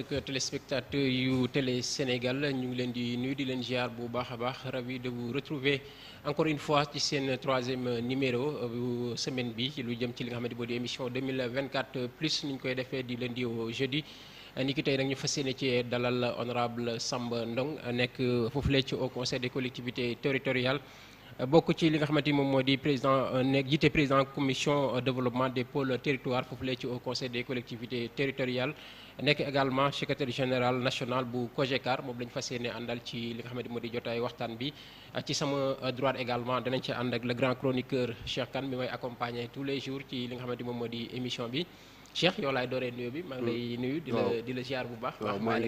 mbokk téléspectateurs yu Télé Sénégal ñu ngi leen di nuyu di leen ziar bu baax a baax ravi de vous retrouver encore une fois ci seen troisième numéro bu semaine bi lu jëm ci li nga xamante moo di émission 2024 plus ni ñu koy defee di lundi au jeudi. ni ki tey nag ñu fas yéene ci dalal honorable Samba Ndong nekk foofule ci au conseil des collectivités territoriales bokk ci li nga xamante ni moom moo di président nekk jiite président commission développement des pôles territoires foofule ci au conseil des collectivités territoriales nekk également secrétaire général national bu COGECAR moom la ñu fas yéene àndal ci li nga xamante moo di jotaay waxtaan bi ci sama droite également danañ ci ànd ak le grand chroniqueur Cheikh Kane mi may accompagner tous les jours ci li nga xamante moom moo di émission bi Cheikh yow laay dooree nuyu bi maa ngi lay nuyu di la ziar bu baax. waaw maa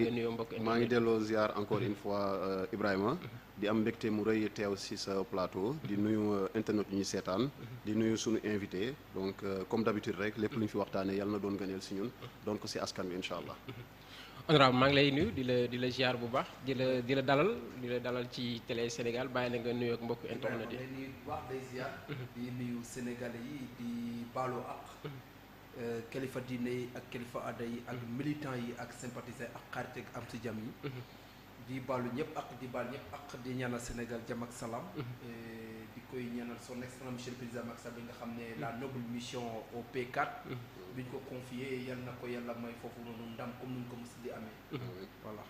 ngi delloo ziar encore une fois Ibrahima. di am mbégte mu rëy teew ci sa plateau. di nuyu internet yu ñu seetaan. di nuyu suñu invité donc comme d'habitude rek lépp lu ñu fi waxtaanee yàlla na doon gëneel ci ñun donc ci askan bi incha allah. honorable maa ngi lay nuyu di la ziar bu baax di la dalal ci Télé Sénégal bàyyi la nga nuyu ak mbokk internet yi. di nuyu bu baax day ziar. di nuyu Sénégalais yi di baalu ak. kilifa diine yi ak kilifa aada yi ak militants yi ak sympathisants ak xarit ak am si jàmm yi. di baalu ñëpp ak di baal ñëpp ak di ñaanal Sénégal jàmm ak salaam. di koy ñaanal son excellence monsieur le président Macky Sall bi nga xam ne la noble mission au P4. bi ñu ko confié yal na ko yàlla may foofu noonu ndam comme ni ñu ko mos di amee. voilà.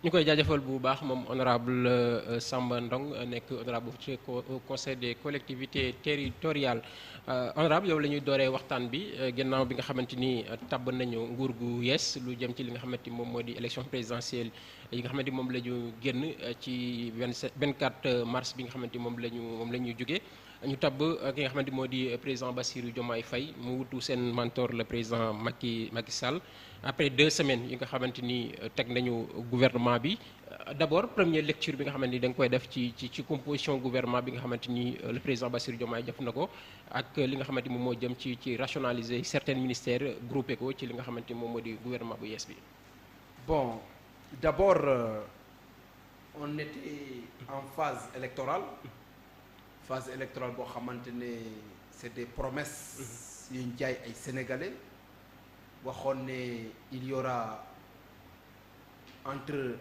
ñu koy jaajëfal bu baax moom honorable Samba Ndong nekk honorable ci conseil des collectivités territoriales honorable yow la ñuy dooree waxtaan bi gannaaw bi nga xamante ni tabb nañu nguur gu yees lu jëm ci li nga xamante ni moom moo di élection présidentielle yi nga xamante ni moom la ñu génn ci 24 mars bi nga xamante ni moom la ñu jógee ñu tabb ki nga xamante moo di président Bassirou Diomaye Faye mu wutu seen mentor le président Macky Sall après 2 semaines yi nga xamante ni teg nañu gouvernement bi d'abord première lecture bi nga xamante ni da nga koy def ci composition gouvernement bi nga xamante ni le président Bassirou Diomaye def na ko ak li nga xamante ni moom moo jëm ci rationaliser certains ministères groupé ko ci li nga xamante ni moom moo di gouvernement bu yees bi. Bon d'abord on était en phase électorale boo xamante ne c'est des promesses yu ñu jaay ay sénégalais. waxoon ne il y aura entre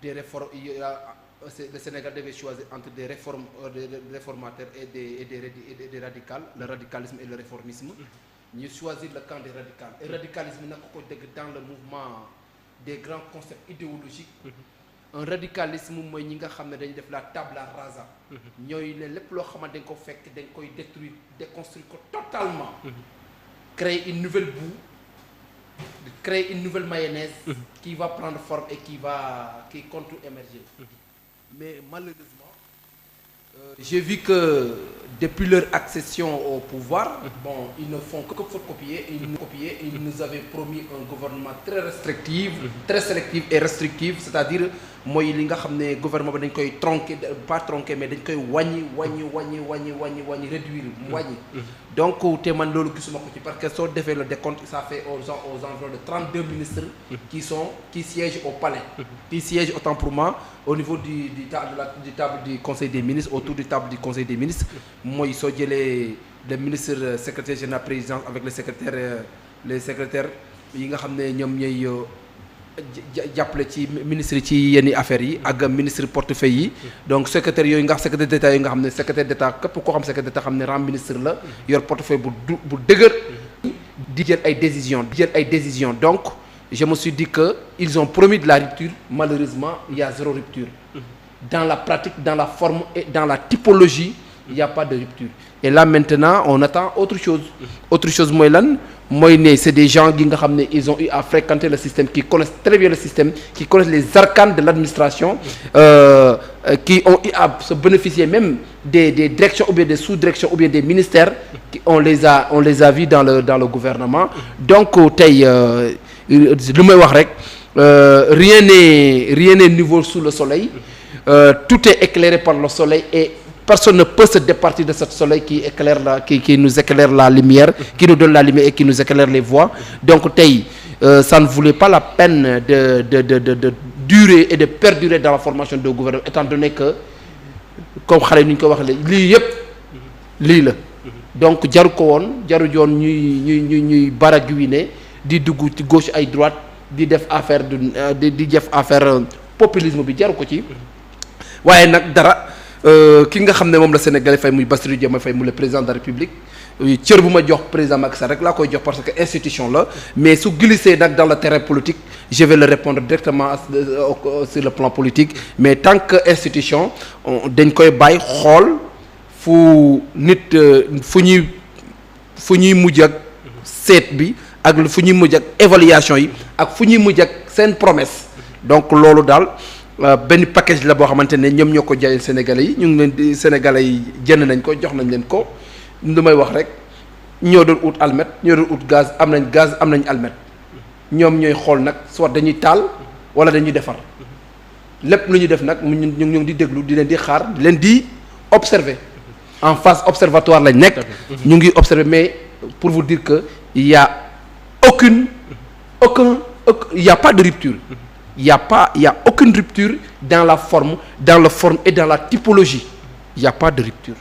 des réformes le Sénégal devait choisir entre des réformateurs et des radicales le radicalisme et le réformisme ñu choisir le camp des radicales et radicalisme nag ko dégg dans le mouvement des grands concepts idéologiques un radicalisme mooy ñi nga xam ne dañuy def la tabula rasa ñooy ne lépp loo xamante dañ ko fekk dañ koy détruire déconstruire ko totalement créer une nouvelle boue créer une nouvelle mayonnaise qui va prendre forme et qui compte émerger. Mais malheureusement, j'ai vu que depuis leur accession au pouvoir, bon, ils ne font que copier. Ils nous avaient promis un gouvernement très restrictif, très sélectif et restrictif, c'est-à-dire mooy li nga xam ne gouvernement bi dañ koy tronquer pas tronquer mais dañ koy wàññi réduire wàññi. donc te man loolu gisuma ko ci parce que soo defee le décompte ça fait aux environs de 32 ministres qui siègent au palais. qui siègent autant pour moi au niveau du table du conseil des ministres autour du table du conseil des ministres mooy soo jëlee le ministre secrétaire général président avec les secrétaires yi nga xam ne ñoom ñooy jàppale ci ministre yi ci yenn affaires yi ak ministre portefeuille yi donc secrétaire yooyu nga secrétaire d'état yooyu nga xam ne secrétaire d'état képp koo xam secrétaire d'état xam ne rang ministre la yor portefeuille bu dëgër di jël ay décisions donc je me suis dit que ils ont promis de la rupture malheureusement il y a zéro rupture dans la pratique dans la forme et dans la typologie il y a pas de rupture et là maintenant on attend autre chose mooy lan mooy ne c'est des gens yi nga xam ne ils ont eu à fréquenter le système qui connaissent très bien le système qui connaissent les arcanes de l'administration qui ont eu à se bénéficier même des directions ou bien des sous-directions ou bien des ministères on les a vus dans le gouvernement donc tey lu may wax rek rien n'est nouveau sous le soleil tout est éclairé par le soleil et personne ne peut se départir de ce soleil qui nous éclaire la lumière, qui nous donne la lumière et qui nous éclaire les voies. Donc tey ça ne voulait pas la peine de durer et de perdurer dans la formation de gouvernement étant donné que comme xale ni ñu ko waxee lii yëpp lii la. donc jaru ko woon ñuy baragouiner di dugg ci gauche ay droite di def affaire di def affaire populisme bi jaru ko ci waaye nag dara ki nga xam ne moom la Sénégalais fay muy Bassirou Diomaye Faye mu le président de la République cër bu ma jox président Macky Sall rek laa koy jox parce que institution la mais su glissé nag dans le terrain politique je vais le répondre directement sur le plan politique mais tant que institution dañ koy bàyyi xool fu nit fu ñuy mujj ak seet bi ak fu ñuy mujj ak évaluation yi ak fu ñuy mujj ak seen promesse donc loolu daal benn package la boo xamante ne ñoom ñoo ko jaayal Sénégalais yi ñu ngi leen di Sénégalais yi jënd nañ ko jox nañ leen ko lu may wax rek ñoo doon ut almet ñoo doon ut gaz am nañ almet ñoom ñooy xool nag soit dañuy taal wala dañuy defar lépp lu ñu def nag ñu ngi di déglu di leen di xaar di leen di observer en phase observatoire lañ nekk ñu ngi observer mais pour vous dire que il y a pas de rupture il y a aucune rupture dans la forme et dans la typologie il y a pas de rupture.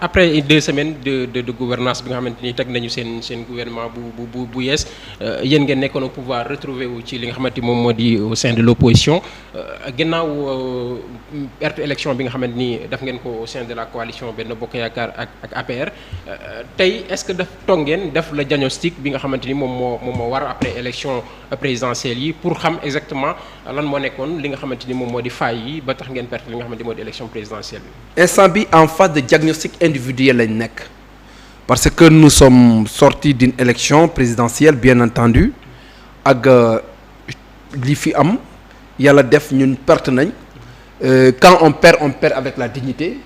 Après 2 semaines de gouvernance bi nga xamante ni teg nañu seen gouvernement bu yees yéen ngeen nekkoon au pouvoir retrouvé wu ci li nga xamante ni moom moo di au sein de l'opposition gannaaw perte élection bi nga xamante ni def ngeen ko au sein de la coalition Benno Bokk Yaakaar ak APR tey est-ce que toog ngeen def le diagnostic bi nga xamante ni moom moo war après élection présidentielle yi pour xam exactement lan moo nekkoon li nga xamante ni moom moo di failles yi ba tax ngeen perte li nga xamante ni moo di élection présidentielle bi. instant bi en phase de diagnostic individuel lañ nekk parce que nous sommes sortis d'une élection présidentielle bien entendu ak li fi am yàlla def ñun perte nañ quand on perd avec la dignité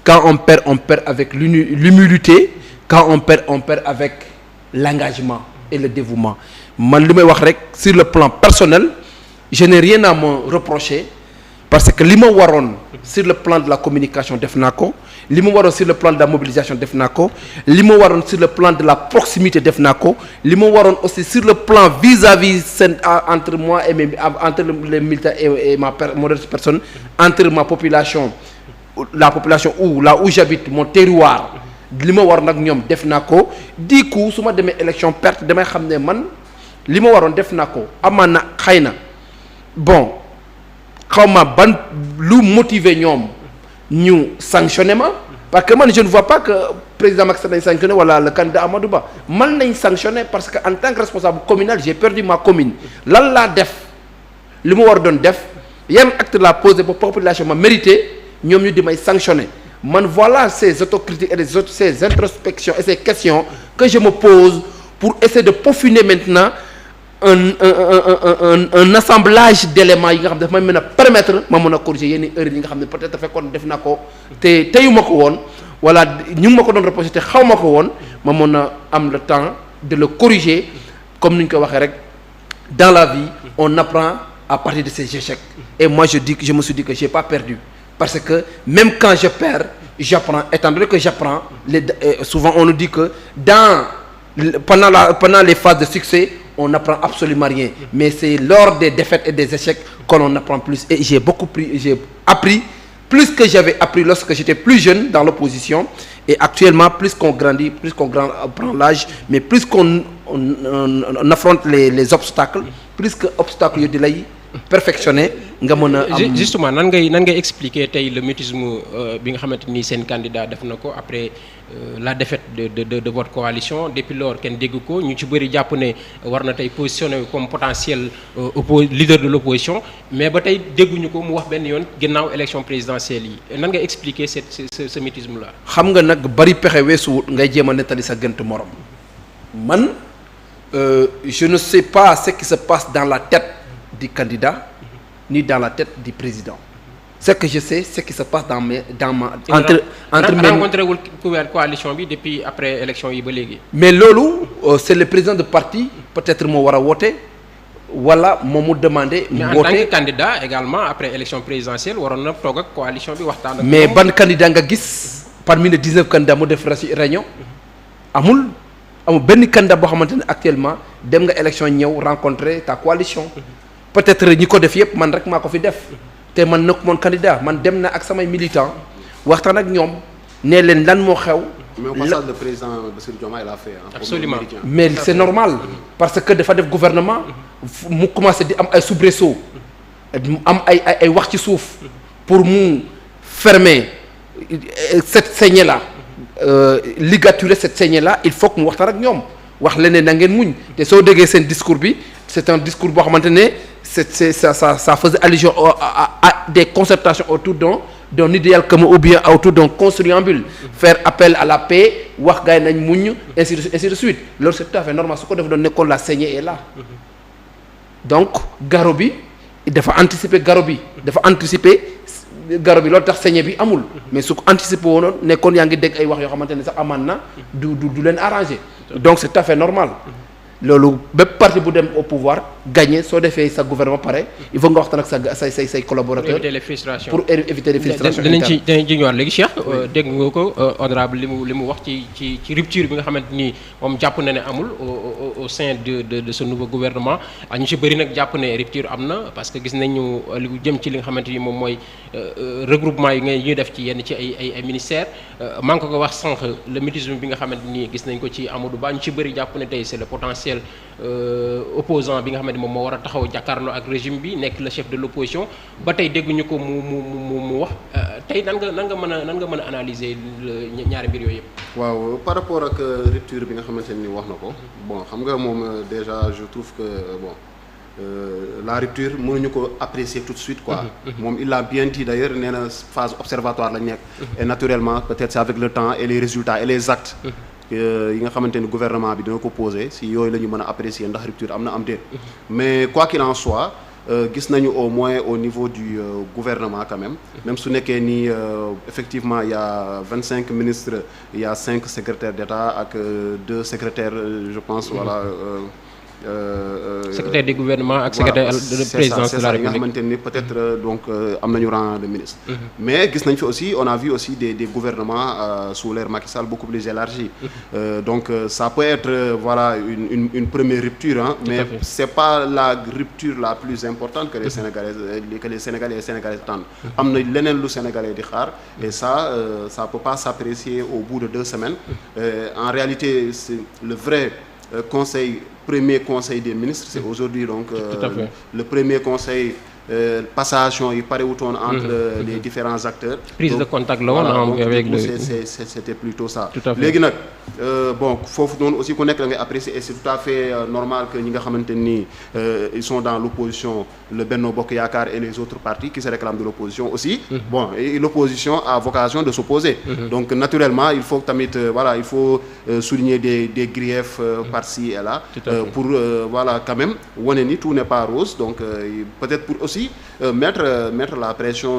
quand on perd avec l'humilité quand on perd avec l'engagement et le dévouement man li may wax rek sur le plan personnel je n'ai rien à me reprocher parce que li ma waroon sur le plan de la communication def naa ko li ma waroon sur le plan de la mobilisation def naa ko li ma waroon sur le plan de la proximité def naa ko li ma waroon aussi sur le plan vis-à-vis entre moi et entre les militants et ma modeste personne entre ma population la population là où j'habite mon terroir li ma war nag ñoom def naa ko du coup su ma demee élection perte damay xam ne man li ma waroon def naa ko amaan na xëy na bon xaw ma ban lu motiver ñoom ñu sanctionné ma parce que man je ne vois pas que président Macky Sall nañ sanctionné wala le candidat Amadou Ba man nañ sanctionné parce que en tant que responsable communal j'ai perdu ma commune lan laa def li ma war doon def yan acte la posé ba population ma mérité ñoom ñu di may sanctionné man voilà ces autocritiques et ces introspections et ces questions que je me pose pour essayer de peaufiner maintenant un assemblage d'éléments yi nga xam ne dafa may mën a permettre ma mën a corriger yenn erreurs yi nga xam ne peut-être fekkoon def naa ko te teyuma ko woon wala ñu ngi ma ko doon reproché te xaw ma ko woon ma mën a am le temps de le corriger comme ni ñu ko waxee rek dans la vie on apprend à partir de ses échecs et moi je me suis dit que j'ai pas perdu parce que même quand je perds j'apprends étant donné que j'apprends souvent on nous dit que pendant les phases de succès on n'apprend absolument rien mais c'est lors des défaites et des échecs que l'on apprend plus et j'ai appris plus que j'avais appris lorsque j'étais plus jeune dans l'opposition et actuellement plus qu'on grandit plus qu'on prend l'âge mais plus qu'on affronte les obstacles plus que obstacles yu di lay perfectionné nga mën a am justement nan ngay expliquer tey le mutisme bi nga xamante ni seen candidat def na ko après la défaite de votre coalition depuis lors kenn dégg ko ñu ci bëri jàpp ne war na tey positionné comme potentiel leader de l'opposition mais ba tey dégguñu ko mu wax benn yoon ginnaaw élection présidentielle yi nan ngay expliquer ce mutisme là. xam nga nag bari pexe weesuwut ngay jéem a nettali sa gënt morom man je ne sais pas ce qui se passe dans la tête du candidat ni dans la tête du président ce que je sais c'est ce qui se passe dans ma entre mes rencontré wul coalition bi depuis après élection yi ba léegi. mais loolu c'est le président de parti peut-être moo war a woote wala moom mu demandé. mais en tant que candidat également après élection présidentielle waroon na toog ak coalition bi waxtaan ak. mais ban candidat nga gis parmi les 19 candidats mu def réunion amul benn candidat boo xamante ne actuellement dem nga élection ñëw rencontrer ta coalition. peut-être ñi ko def yépp man rek maa ko fi def te man nag mon candidat man dem na ak samay militants waxtaan ak ñoom ne leen lan moo xew. mais au passage le président Bassirou Diomaye l'a fait. Absolument. mais c'est normal parce que dafa def gouvernement mu commencé di am ay soubresauts am ay wax ci suuf pour mu fermer cette saignée là ligaturer cette saignée là il faut que mu waxtaan ak ñoom wax leneen na ngeen muñ te soo déggee seen discours bi c'est un discours boo xamante ne ça faisait allusion à des concertations autour d'un idéal commun ou bien autour d'un conciliabule faire appel à la paix wax gars yi nañ muñ ainsi de suite loolu c'est tout à fait normal su ko def doon nekkoon la saignée est là donc garo bi dafa anticiper garo bi loolu tax saignée bi amul mais su ko anticiper woon nekkoon yaa ngi dégg ay wax yoo xamante ne sax amaan na du leen arranger donc c'est tout à fait normal loolu bépp parti bu dem au pouvoir gagner soo defee sa gouvernement pare il faut nga waxtaan ak say collaborateurs pour éviter les frustrations dinañ ci ñëwaat léegi Cheikh dégg nga ko honorable li mu wax ci rupture bi nga xamante ni moom jàpp na ne amul au sein de ce nouveau gouvernement ñu ci bëri nag jàpp ne rupture am na parce que gis nañu li jëm ci li nga xamante ni moom mooy regroupement yi ñuy def ci yenn ci ay ministères maa ngi ko wax sànq le mutisme bi nga xamante ni gis nañ ko ci Amadou Ba ñu ci bëri jàpp ne tey c'est le potentiel opposant bi nga xamante ni moom moo war a taxaw jàkkaarloo ak régime bi nekk le chef de l'opposition ba tey dégguñu ko mu wax tey nan nga mën a analyser ñaari mbir yooyu yëpp. waaw par rapport ak rupture bi nga xamante ni wax na ko bon xam nga moom déjà je trouve que bon la rupture mënuñu ko apprécier tout de suite quoi. moom il l'a bien dit d'ailleurs nee na phase observatoire lañ nekk. et naturellement peut-être c'est avec le temps et les résultats et les actes. yi nga xamante ni gouvernement bi dina ko posé si yooyu la ñu mën a apprécier ndax rupture am na am déet mais quoi qu'il en soit gis nañu au moins au niveau du gouvernement quand même su nekkee ni effectivement il y a 25 ministres il y a 5 secrétaires d'État ak 2 secrétaires je pense voilà secrétaire du gouvernement ak secrétaire de présidence de la République yi nga xamante ni peut-être donc am nañu rang de ministre mais gis nañ fi aussi on a vu aussi des gouvernements sous l'ère Macky Sall beaucoup plus élargis donc ça peut être voilà une première rupture mais c'est pas la rupture la plus importante que les Sénégalais et Sénégalaises attendent am na leneen lu Sénégalais di xaar et ça peut pas s'apprécier au bout de 2 semaines en réalité c'est le vrai premier conseil des ministres c'est aujourd'hui donc le premier conseil passation yi parewutoon entre les différents acteurs prise de contact la woon avec le c'était plutôt ça léegi nag bon foofu noonu aussi ku nekk da ngay apprécier et c'est tout à fait normal que ñi nga xamante ni ils sont dans l'opposition le Benno Bokk Yaakaar et les autres partis qui se réclament de l'opposition aussi bon et l'opposition a vocation de s'opposer donc naturellement il faut tamit voilà il faut souligner des griefs par-ci et là pour voilà quand même wane ni tout n'est pas rose donc peut-être pour aussi mettre la pression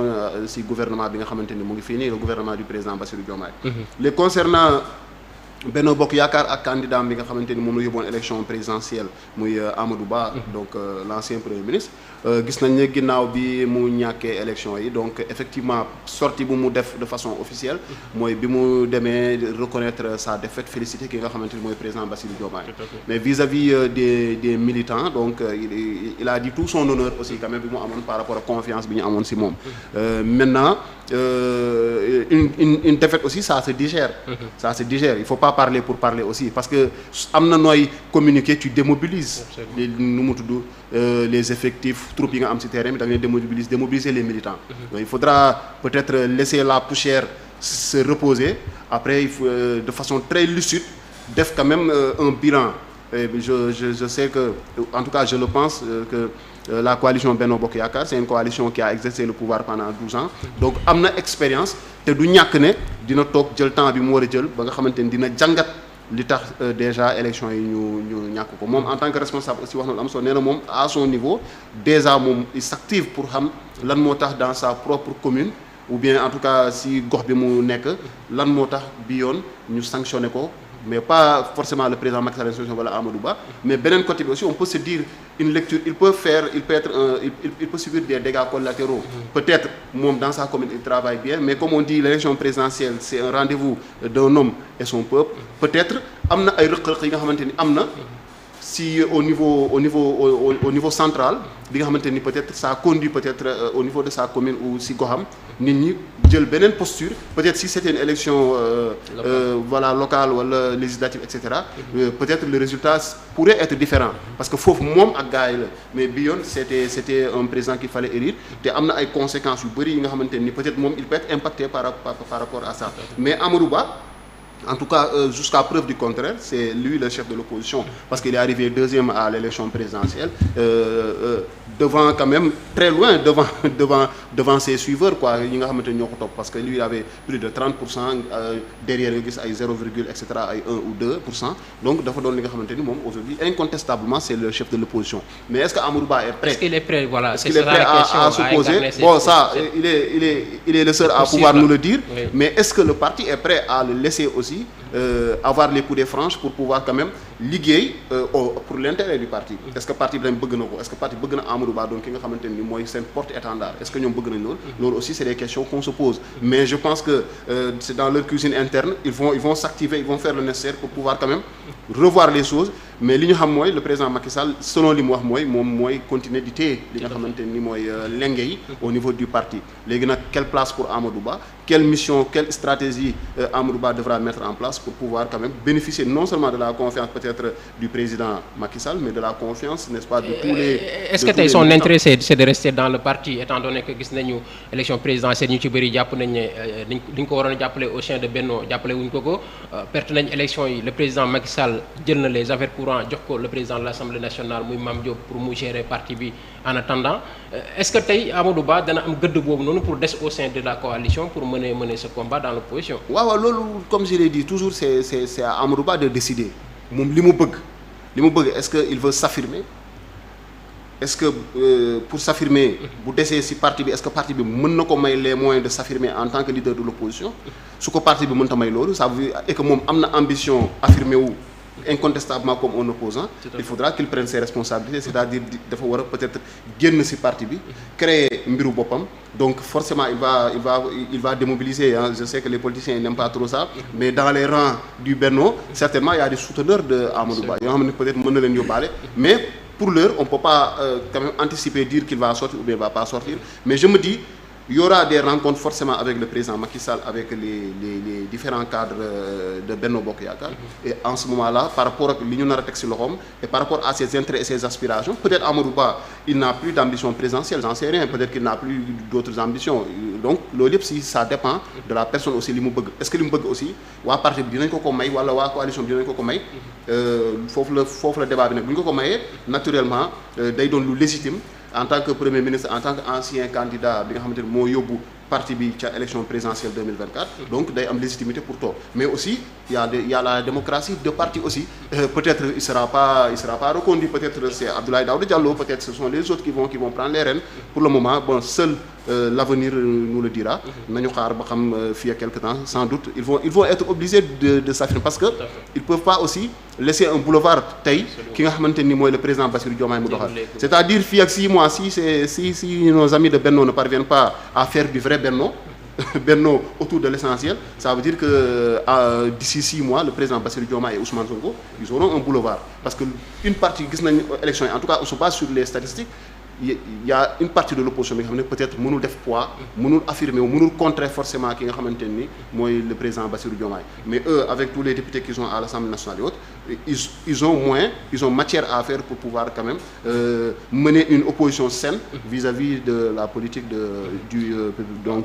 si gouvernement bi nga xamante ni mu ngi fii nii le gouvernement du président Bassirou Diomaye les concernant Benno Bokk Yaakaar ak candidat bi nga xamante ni moom la yóbboon élection présidentielle muy Amadou Ba donc l'ancien premier ministre gis nañ ne ginnaaw bi mu ñàkkee élection yi donc effectivement sortie bu mu def de façon officielle mooy bi mu demee reconnaître sa défaite féliciter ki nga xamante ni mooy président Bassirou Diomaye mais vis-à-vis des militants donc il a dit tout son honneur aussi quand même bi mu amoon par rapport à confiance bi ñu amoon ci moom maintenant une défaite aussi ça se digère il faut pas parler pour parler aussi parce que am na nooy communiquer tu démobilises nu mu tudd les effectifs troupes yi nga am ci terrain bi da ngay démobiliser les militants donc il faudra peut-être laisser la poussière se reposer après il faut de façon très lucide def quand même un bilan et je sais que en tout cas je le pense que la coalition Benno Bokk Yaakaar c'est une coalition qui a exercé le pouvoir pendant 12 ans donc am na expérience te du ñàkk ne dina toog jël temps bi mu war a jël ba nga xamante ni dina jàngat li tax déjà élection yi ñu ñàkk ko moom en tant que responsable aussi wax na lu am solo nee na moom à son niveau déjà moom il s'active pour xam lan moo tax dans sa propre commune ou bien en tout cas si gox bi mu nekk lan moo tax bi yoon ñu sanctionné ko mais pas forcément le président Macky Sall wala Amadou Ba mais beneen côté bi aussi on peut se dire une lecture il peut subir des dégâts collatéraux peut-être moom dans sa commune il travaille bien mais comme on dit l'élection présidentielle c'est un rendez-vous d'un homme et son peuple peut-être am na ay rëq-rëq yi nga xamante ni am na si au niveau central bi nga xamante ni peut-être ça conduit peut-être au niveau de sa commune ou si goxam nit ñi jël beneen posture peut-être si c'était une élection voilà locale wala législative et cetera peut-être le résultat pourrait être différent parce que foofu moom ak gars yi la mais bi yoon c'était un président qu'il fallait élire te am na ay conséquences yu bari yi nga xamante ni peut-être moom il peut être impacté par rapport à ça mais Amadou Ba en tout cas jusqu'à preuve du contraire c'est lui le chef de l'opposition parce qu'il est arrivé deuxième à l'élection présidentielle devant quand même très loin devant ses suiveurs quoi yi nga xamante ni ñoo ko topp parce que lui il avait plus de 30% derrière nga gis ay 0, et cetera ay 1 ou 2% donc dafa doon li nga xamante ni moom aujourd'hui incontestablement c'est le chef de l'opposition mais est-ce que Amadou Ba est prêt? Est-ce qu'il est prêt voilà est-ce qu'il est prêt à s'opposer? Bon ça il est le seul à pouvoir nous le dire oui. Mais est-ce que le parti est prêt à le laisser aussi avoir les coudées franches pour pouvoir quand même liggéey pour l'intérêt du parti est-ce que parti bi lañ bëgg na ko est-ce que parti bëgg na Amadou Ba donc ki nga xamante ni mooy seen porte-étendard est-ce que ñoom bëgg nañ loolu aussi c'est des questions qu'on se pose mais je pense que c'est dans leur cuisine interne ils vont s'activer ils vont faire le nécessaire pour pouvoir quand même revoir les choses mais li ñu xam mooy le président Macky Sall selon li mu wax mooy continuer di téye li nga xamante ni mooy lenge yi au niveau du parti léegi nag quelle place pour Amadou Ba quelle mission quelle stratégie Amadou Ba devra mettre en place pour pouvoir quand même bénéficier non seulement de la confiance peut-être du président Macky Sall mais de la confiance n'est-ce pas de tous les est-ce que tey son intérêt c'est de rester dans le parti étant donné que gis nañu élection présidentielle ñu ci bëri jàpp nañ ne dañ ko waroon a jàppale au sein de Benno jàppale wuñ ko perte nañ élection yi le président Macky Sall jël na les affaires courantes jox ko le président de l'Assemblée nationale muy Mame Diop pour mu gérer parti bi en attendant est-ce que tey Amadou Ba dana am gëdd boobu noonu pour des au sein de la coalition pour mener ce combat dans l'opposition waaw loolu comme je l'ai dit toujours c'est à Amadou Ba de décider moom li mu bëgg est-ce que il veut s'affirmer est-ce que pour s'affirmer bu desee ci parti bi est-ce que parti bi mën na ko may les moyens de s'affirmer en tant que leader de l'opposition su ko parti bi mënta may loolu ça veut dire et que moom am na ambition affirmer wu incontestablement comme un opposant il faudra qu'il prenne ses responsabilités c'est-à-dire dafa war a peut-être génn ci parti bi créer mbiru boppam donc forcément il va démobiliser je sais que les politiciens n'aiment pas trop ça mais dans les rangs du Benno certainement il y a des souteneurs de Amadou Ba yoo xam ne peut-être mën na leen yóbbaale mais pour l'heure on peut pas quand même anticiper dire qu'il va sortir ou bien il va pas sortir mais je me dis il y aura des rencontres forcément avec le président Macky Sall avec les différents cadres de Benno Bokk Yaakaar et en ce moment-là par rapport ak li ñu nar a teg ci loxoom et par rapport à ses intérêts et ses aspirations peut-être Amadou Ba il n'a plus d'ambition présidentielle j'en sais rien peut-être qu'il n'a plus d'autres ambitions donc loolu yëpp si ça dépend de la personne aussi li mu bëgg est-ce que li mu bëgg aussi waa parti bi dinañ ko may wala waa coalition bi dinañ ko may foofu la débat bi nag bu ñu ko mayee naturellement day doon lu légitime en tant que premier ministre en tant que ancien candidat bi nga xamante ne moo yóbbu parti bi ca élection présidentielle 2024 donc day am légitimité pour toog mais aussi il y a la démocratie de parti aussi peut-être il sera pas reconduit peut-être c'est Abdoulaye Daouda Diallo peut-être ce sont les autres qui vont prendre les rênes pour le moment bon seul l'avenir nous le dira nañu xaar ba xam fii à quelque temps sans doute ils vont être obligés de s'affirmer parce que ils peuvent pas aussi laisser un boulevard tey ki nga xamante ni mooy le président Bassirou Diomaye mu doxal c'est-à-dire fii ak 6 mois si nos amis de Benno ne parviennent pas à faire du vrai Benno autour de l'essentiel ça veut dire que d'ici 6 mois le président Bassirou Diomaye et Ousmane Sonko ils auront un boulevard parce que une partie gis nañ élection yi en tout cas on se base sur les statistiques il y a une partie de l'opposition bi nga xam ne peut-être mënul def poids mënul affirmer ou mënul contrer forcément ki nga xamante ni mooy le président Bassirou Diomaye mais eux avec tous les députés qu'ils ont à l'Assemblée nationale et autres ils ont matière à faire pour pouvoir quand même mener une opposition saine vis-à-vis de la politique du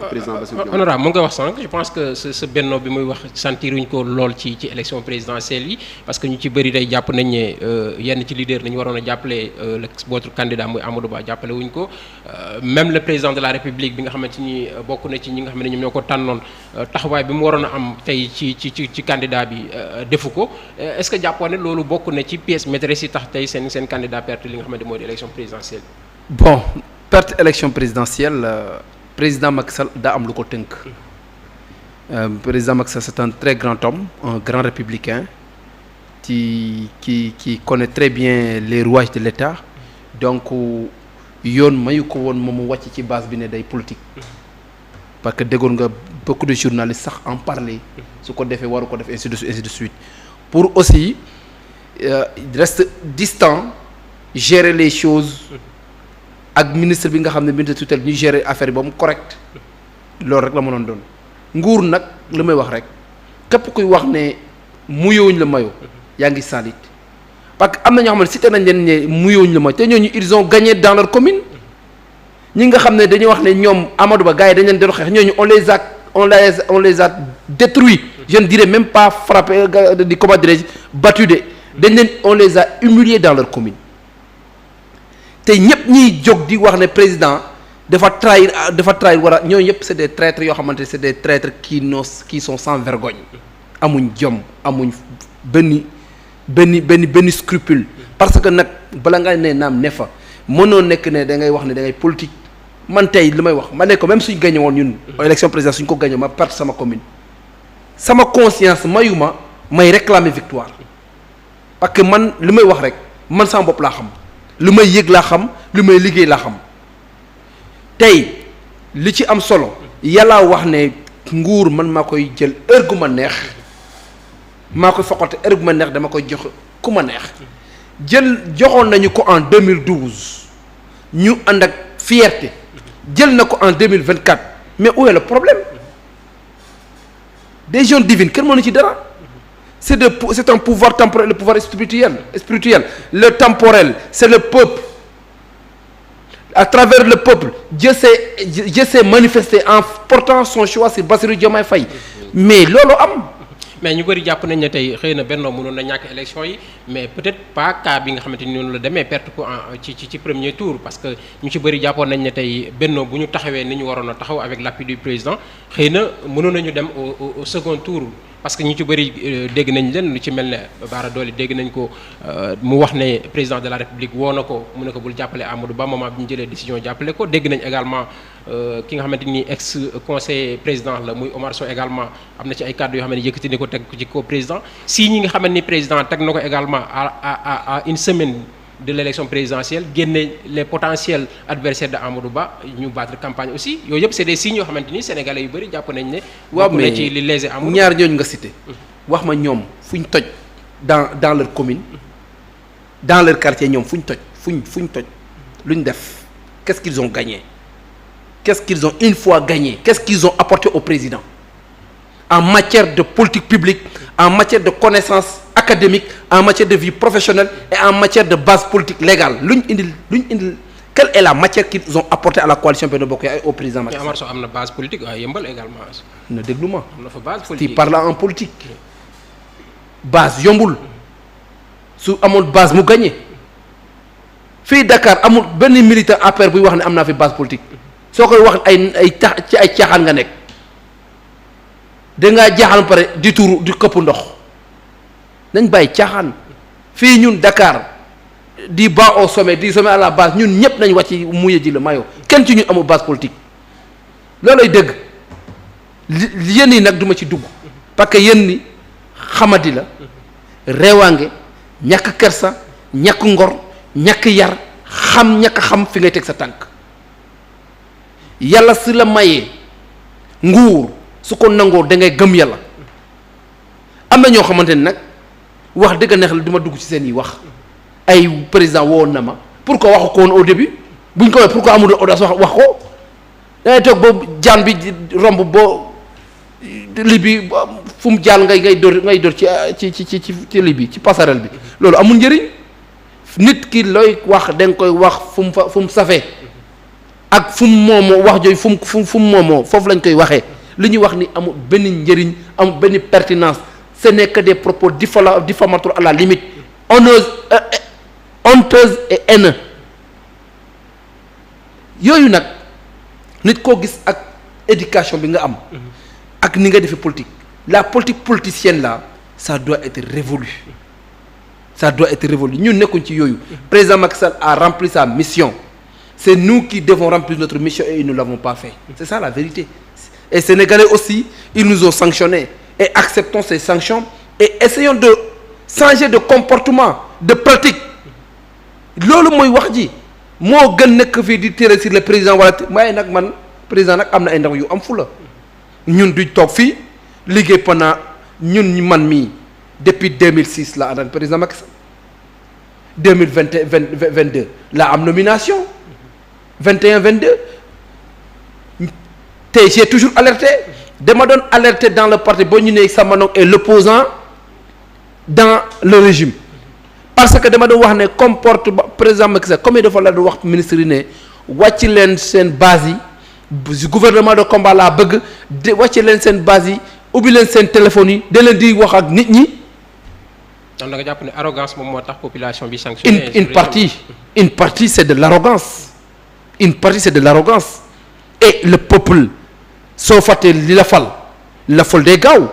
président Bassirou Diomaye. Honorable mu nga wax sànq je pense que ce benno bi muy wax sentiruñ ko lool ci élection présidentielle yi parce que ñu ci bëri day jàpp nañ ne yenn ci leader nañu waroon a jàppale votre candidat muy Amadou Ba jàppale wuñ ko même le président de la République bi nga xamante ni bokk na ci ñi nga xam ne ñoom ñoo ko tànnoon taxawaay bi mu waroon a am tey ci candidat bi defu ko est-ce que jàppoon ne loolu bokk na ci pièce maîtresse yi tax tey seen candidat perte li nga xamante moo di élection présidentielle. bon perte élection présidentielle président Macky Sall daa am lu ko tënk président Macky Sall c'est un très grand homme un grand républicain qui connaît très bien les rouages de l'État donc yoon mayu ko woon moom mu wàcc ci base bi ne day politique parce que déggoon nga beaucoup de journalistes sax en parler su ko defee waru ko def ainsi de suite pour aussi reste distant gérer les choses ak ministre bi nga xam ne ministre de tutelle ñu gérer affaire yi ba mu correct loolu rek la mënoon doon nguur nag li may wax rek képp kuy wax ne muyowuñ la mayo yaa ngi salit parce que am na ñoo xam ne cité nañ leen ne muyowuñ la mayo te ñooñu ils ont gagné dans leur commune ñi nga xam ne dañuy wax ne ñoom Amadou Ba gars yi dañ leen doon xeex ñooñu on les a détruits je ne dirais même pas frappé di comment dirais-je battu de dañ leen on les a humiliés dans leur commune te ñëpp ñiy jóg di wax ne président dafa trahir war a ñooñu yëpp c'est des traîtres yoo xamante c'est des traîtres qui sont sans vergogne amuñ jom amuñ benn scrupule parce que nag bala nga ne naam ne fa mënoo nekk ne da ngay wax ne da ngay politique man tey li may wax ma ne ko même suñ gagné woon ñun élection présidentielle suñ ko gagné ma perte sama commune sama conscience mayuma may réclamer victoire parce que man li may wax rek man sama bopp laa xam li may yëg laa xam li may liggéey laa xam tey li ci am solo yàlla wax ne nguur man maa koy jël heure gu ma neex maa koy foqate heure gu ma neex dama koy jox ku ma neex joxoon nañu ko en 2012 ñu ànd ak fierté jël na ko en 2024 mais où est le problème décision divine kenn mënu ci dara c'est un pouvoir temporel le pouvoir spirituel le temporel c'est le peuple à travers le peuple Dieu s'est manifesté en portant son choix sur Bassirou Diomaye Faye mais loolu am mais ñu bëri jàpp nañ ne tey xëy na Benno mënoon na ñàkk élection yi mais peut-être pas cas bi nga xamante ni noonu la demee perte ko ci premier tour parce que ñu ci bëri jàppoon nañ ne tey Benno bu ñu taxawee ni ñu waroon a taxaw avec l'appui du président xëy na mënoon nañu dem au second tour parce que ñu ci bëri dégg nañ leen lu ci mel ne Bara Dolly dégg nañ ko mu wax ne président de la République woo na ko mu ne ko bul jàppale Amadou Ba moment bi ñu jëlee décision jàppale ko dégg nañ également ki nga xamante ni ex conseiller président la muy Omar Sow également am na ci ay kàddu yoo xam ne yëkkati ni ko teg ci ko président si ñi nga xamante ni président teg na ko également à une semaine de l'élection présidentielle génne les potentiels adversaires de Amadou Ba ñu battre campagne aussi yooyu yëpp c'est des signes yoo xamante ni sénégalais yu bëri jàpp nañ ne. waaw mais ci li léser Amadou ñaar ñooñu nga cité. wax ma ñoom fu ñu toj dans leur commune dans leur quartier ñoom fu ñu toj lu ñu def qu'est-ce qu'ils ont gagné qu'est-ce qu'ils ont une fois gagné qu'est-ce qu'ils ont apporté au président en matière de politique publique en matière de connaissances académiques en matière de vie professionnelle et en matière de base politique légale lu ñu indil quelle est la matière qu'ils ont apporté à la coalition Benno Bokk Yaakaar au président Macky Sall. Omar Sow am na base politique waaye Yeumbeul également. na déglu ma. am na fa base politique ci parlant en politique base yombul su amoon base mu gagné fii Dakar amul benn militant APR buy wax ne am naa fi base politique soo koy wax ci ay caaxaan nga nekk dangaa jaaxaan ba pare di tuuru di këpp ndox nañ bàyyi caaxaan fii ñun Dakar di bas au sommet di sommet à la base ñun ñëpp nañ wàcc muye ji la mayo kenn ci ñun amul base politique loolay dëgg yéen yi nag duma ci dugg parce que yéen ni xamadi la reewaange ñàkk kersa ñàkk ngor ñàkk yar ñàkk xam fi ngay teg sa tànk yàlla si la mayee nguur su ko nangoo da ngay gëm yàlla am na ñoo xamante ne nag wax dëgg neex la duma dugg ci seen yi wax ay président woon na ma pourquoi waxu ko woon au début buñ ko waxee pourquoi amul audace wax ko dangay toog boo jaan bi romb boo li bi fu mu jaal ngay dóor ci li bi ci passerelle bi loolu amul njëriñ nit ki looy wax da nga koy wax fu mu safee ak fu mu moomoo wax jooyu fu mu moomoo foofu lañ koy waxee li ñuy wax ni amul benn njëriñ amul benn pertinence ce n'est que des propos diffamatoires à la limite honteuse et haineux yooyu nag nit koo gis ak éducation bi nga am ak ni nga defee politique la politique politicienne là ça doit être révolu ñun nekkuñ ci yooyu président Macky Sall a rempli sa mission c'est nous qui devons remplir notre mission et ils ne l'avons pas fait c'est ça la vérité et Sénégalais aussi ils nous ont sanctionnés et acceptons ces sanctions et essayons de changer de comportement de pratique loolu mooy wax ji moo gën nekk fii di tirer sur le président wala waaye nag man président nag am na ay ndaw yu am fula ñun duñ toog fii liggéey pendant ñun man mii depuis 2006 la ànd ak président Macky Sall 2022 la am nomination 21-22 tey j'ai toujours alerté dama doon alerté dans le parti boo ñu ne Samba Ndong est l'opposant dans le régime parce que dama doon wax ne comporte président Macky Sall comme dafa la doon wax ministre yi ne wàcc leen seen base yi gouvernement de combat laa bëgg de wàcc leen seen base yi ubbi leen seen téléphone yi da leen di wax ak nit ñi. donc da nga jàpp ne arrogance moom moo tax population bi sanctionné. une partie c'est de l'arrogance une partie c'est de l'arrogance et le peuple soo fàttee li la fal day gaaw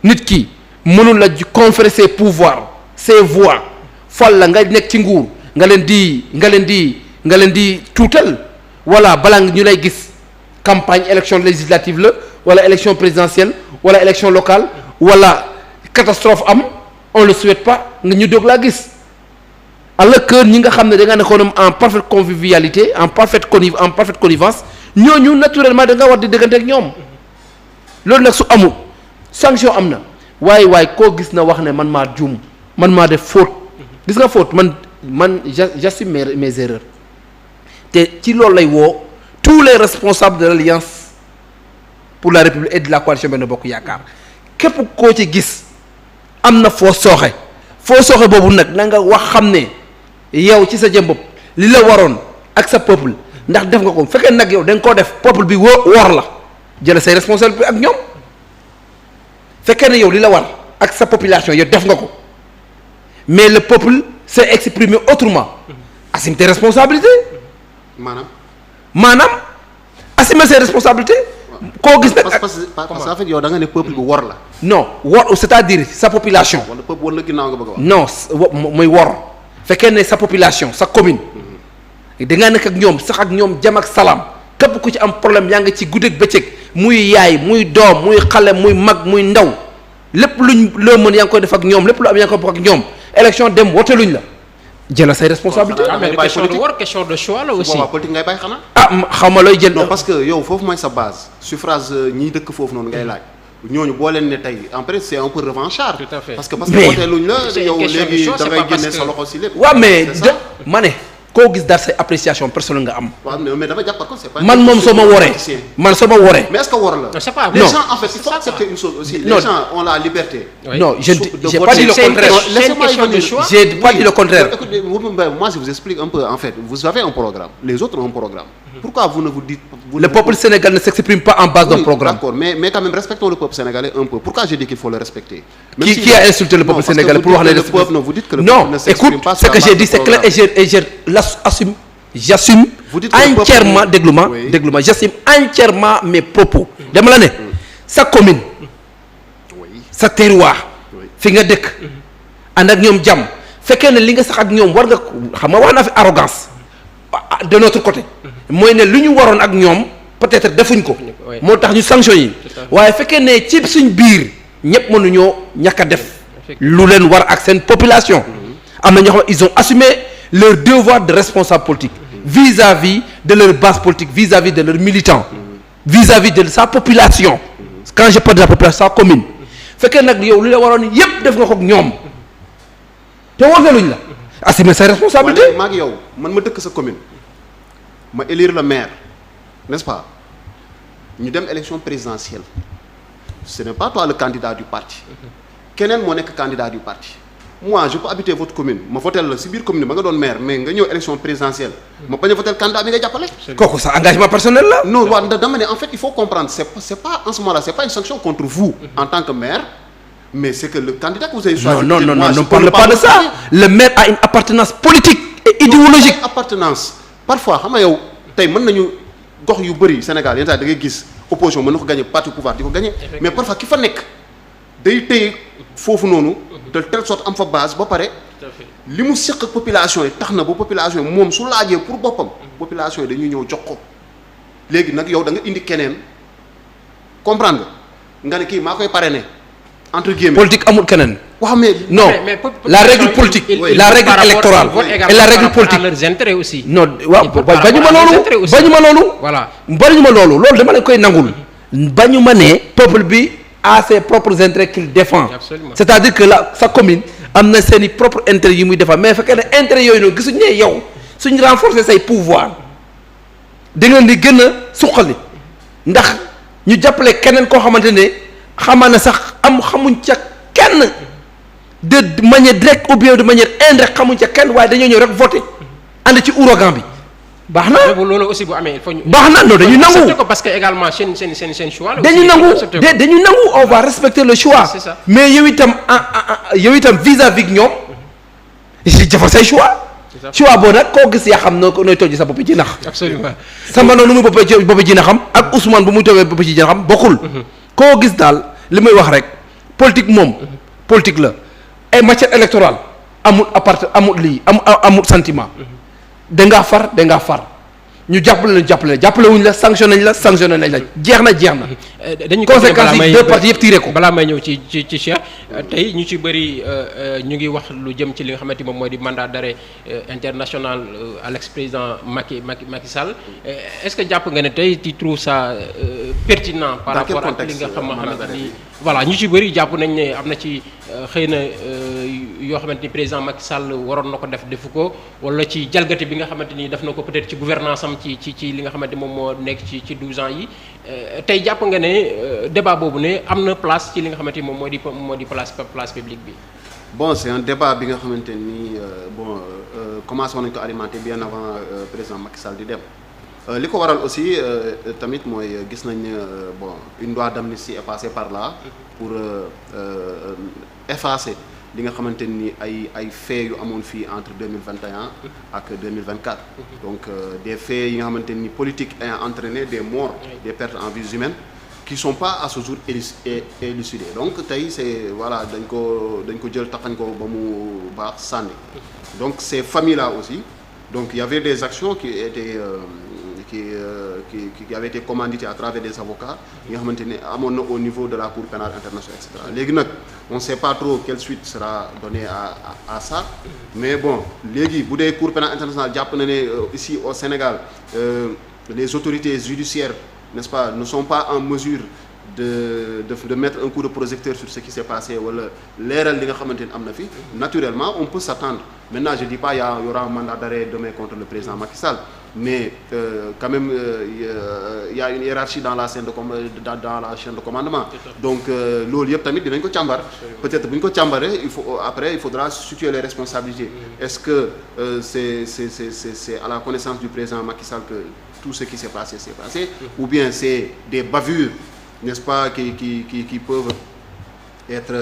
nit ki mënul la conférer ses pouvoirs ses voix fal la nga nekk ci nguur nga leen di tuutal wala balaa ñu lay gis campagne élection législative la wala élection présidentielle wala élection locale wala catastrophe am on le souhaite pas nga ñu doog laa gis alors que ñi nga xam ne da nga nekkoon en parfaite convivialité en parfaite connivence ñooñu naturellement da nga war di déggante ak ñoom loolu nag su amul sanction am na waaye koo gis na wax ne man maa juum man maa def faute gis nga faute man j'assume mes erreurs te ci loolu lay woo tous les responsables de l'Alliance pour la République et de la coalition Benno Bokk Yaakaar képp koo ci gis am na foo sooxe boobu nag na nga wax xam ne yow ci sa jëm bopp li la waroon ak sa peuple ndax def nga ko fekkee nag yow da nga koo def peuple bi wor la jël say responsabilité ak ñoom fekkee ne yow li la war ak sa population yow def nga ko mais le peuple s'est exprimé autrement assume tes responsabilités maanaam assumer ses responsabilités koo gis nag parce que en fait yow da nga ne peuple bi wor la non wor c'est-à-dire sa population wala peuple wala ginnaaw nga bëgg a wax non muy wor fekkee ne sa population sa commune da ngaa nekk ak ñoom sax ak ñoom jàmm ak salaam képp ku ci am problème yaa ngi ci guddeeg bëccëg muy yaay muy doom muy xale muy mag muy ndaw lépp luñ loo mën yaa ngi koy def ak ñoom lépp lu am yaa ngi koy def ak ñoom élection dem wote luñ la jëla say responsabilité question de choix la aussi politique ngay bàyyi xanaa xaw ma looy jël non parce que yow foofu mooy sa base suffrage ñiy dëkk foofu noonu ngay laaj ñooñu boo leen ne tey en fait c'est un peu revanchard tout à fait parce que wote luñ la yow léegi da ngay génne sa loxo si lépp waaw mais ma ne koo gis daal say appréciation personnelle nga am. waaw mais dama jàpp ko c'est pas. man moom soo ma woree man soo ma woree. mais est-ce que wor la. non c'est pas les gens en fait il faut accepter une chose aussi. les gens ont la liberté. non j'ai pas dit le contraire. Laissez-moi y venir. J'ai pas dit le contraire. Écoutez, moi je vous explique un peu en fait vous avez un programme les autres ont un programme. Pourquoi vous ne vous dites. Le peuple sénégalais ne s'exprime pas en base d'un programme. D'accord mais quand même respectons le peuple sénégalais un peu. Pourquoi j'ai dit qu'il faut le respecter. Qui a insulté le peuple sénégalais pour wax le peuple vous dites que le peuple ne s'exprime pas. Non, écoute, ce que j'ai dit c'est clair et je l'assume. J'assume entièrement déglu ma j'assume entièrement mes propos dama la ne sa commune sa terroir fi nga dëkk ànd ak ñoom jàmm fekkee ne li nga sax ak ñoom war nga xam nga wax naa fi arrogance de notre côté mooy ne lu ñu waroon ak ñoom peut-être defuñ ko moo tax ñu sanction yi waaye fekkee ne ci suñ biir ñëpp mënuñoo ñàkk a def lu leen war ak seen population am na ñoo xam ils ont assumé leur devoir de responsable politique vis-à-vis de leur base politique vis-à-vis de leurs militants vis-à-vis de sa population quand je parle de la population sa commune fekkee nag yow li la waroon yépp def nga ko ak ñoom te wargaluñ la assumer sa responsabilité maa ngi yow man ma dëkk sa commune ma élire le maire n'est-ce pas ñu dem élection présidentielle ce n'est pas toi le candidat du parti keneen moo nekk candidat du parti moi je peux habiter votre commune ma votel la si biir commune ba nga doon maire mais nga ñëw élection présidentielle ma bañ a votel candidat bi nga jàppale. kooku sa engagement personnel la. non waaw dama ne en fait il faut comprendre c'est pas en ce moment là c'est pas une sanction contre vous en tant que maire mais c'est que le candidat que vous avez choisi. non ne parle pas de ça. Le maire a une appartenance politique et idéologique. Appartenance parfois xam nga yow tey mën nañu gox yu bëri Sénégal yenn saa da ngay gis opposition mën na ko gagner parti pouvoir di ko gagner mais parfois ki fa nekk day téye foofu noonu. de telle sorte am fa base ba pare li mu seq ak population yi tax na ba population yi moom su laajee pour boppam population yi dañuy ñëw jox ko léegi nag yow da nga indi keneen comprendre nga ne kii maa koy parrainer entre guillemets. politique amul keneen. waaw mais non la règle politique la règle électorale et la règle politique leurs intérêts aussi. non waaw bañu ma loolu dama leen koy nangul bañu ma ne peuple bi a ses propres intérêts qu'il défend. Absolument. C'est-à-dire que sa commune am na seen i propre intérêt yu muy defar mais fekkee ne intérêt yooyu noonu gisuñ ne yow suñ renforcer say pouvoir da ngeen di gën a suqali ndax ñu jàppale keneen koo xamante ne xamaa na sax xamuñ ca kenn de manière directe ou bien de manière indirecte xamuñ ca kenn waaye dañoo ñëw rek voté ànd ci ouragan bi baax na. loolu aussi bu amee il faut ñu. baax na non dañuy nangu ko parce que également seen choix la. dañuy nangu on va respecter le choix. c'est ça. mais yow itam vis-à-vis ñoom si jafar say choix. choix boobu nag koo gis yaa xam nooy toj sa bopp ci nax. absolument Samba noonu muy bopp ci naxam ak Ousmane bu muy tojee bopp ci naxam bokkul. koo gis daal li may wax rek politique moom. politique la ay matière électorale amul amul lii amul sentiment. dangaa far ñu jàppale wuñ la sanctionné nañ la jeex na. dañu conséquences yi deux parties yëpp tiré ko. balaa may ñëw ci Cheikh tey ñu ci bëri ñu ngi wax lu jëm ci li nga xamante moom mooy di mandat d'arrêt international à l'ex-président Macky Sall est-ce que jàpp nga ne tey tu trouves ça pertinent par rapport ak li nga xamante ni voilà ñu ci bëri jàpp nañ ne am na ci xëy na yoo xamante ni président Macky Sall waroon na ko defu ko wala ci jalgati bi nga xamante ni def na ko peut-être ci gouvernance am ci li nga xamante moom moo nekk ci 12 ans yi tey jàpp nga ne débat boobu ne am na place ci li nga xamante ni moom moo di place publique bi. Bon, c'est un débat bi nga xamante ni commencé woon nañu ko alimenter bien avant président Macky Sall di dem. li ko waral aussi tamit mooy gis nañ une loi d'amnistie est passée par là pour effacer li nga xamante ni ay faits yu amoon fii entre 2021 ak 2024 donc des faits yi nga xamante ni politique ayant entraîné des morts des pertes en vies humaines qui sont pas à ce jour élucidés donc tey c'est voilà dañ ko jël taxañ ko ba mu baax sànni donc ces familles là aussi donc il y avait des actions qui étaient qui avait été commandité à travers des avocats yi nga xamante ne amoon na au niveau de la Cour pénale internationale et cetera léegi nag on ne sait pas trop quelle suite sera donnée à ça mais bon léegi bu dee Cour pénale internationale jàpp na ne ici au Sénégal les autorités judiciaires n'est-ce pas ne sont pas en mesure de mettre un coup de projecteur sur ce qui s'est passé wala leeral li nga xamante ni am na fi naturellement on peut s'attendre maintenant je dis pas il y aura un mandat d'arrêt demain contre le président Macky Sall mais quand même il y a une hiérarchie dans la chaîne de commandement donc loolu yëpp tamit dinañ ko càmbar peut-être bu ñu ko càmbaree il faudra situer les responsabilités est-ce que c'est à la connaissance du président Macky Sall que tout ce qui s'est passé ou bien c'est des bavures n'est-ce pas qui peuvent être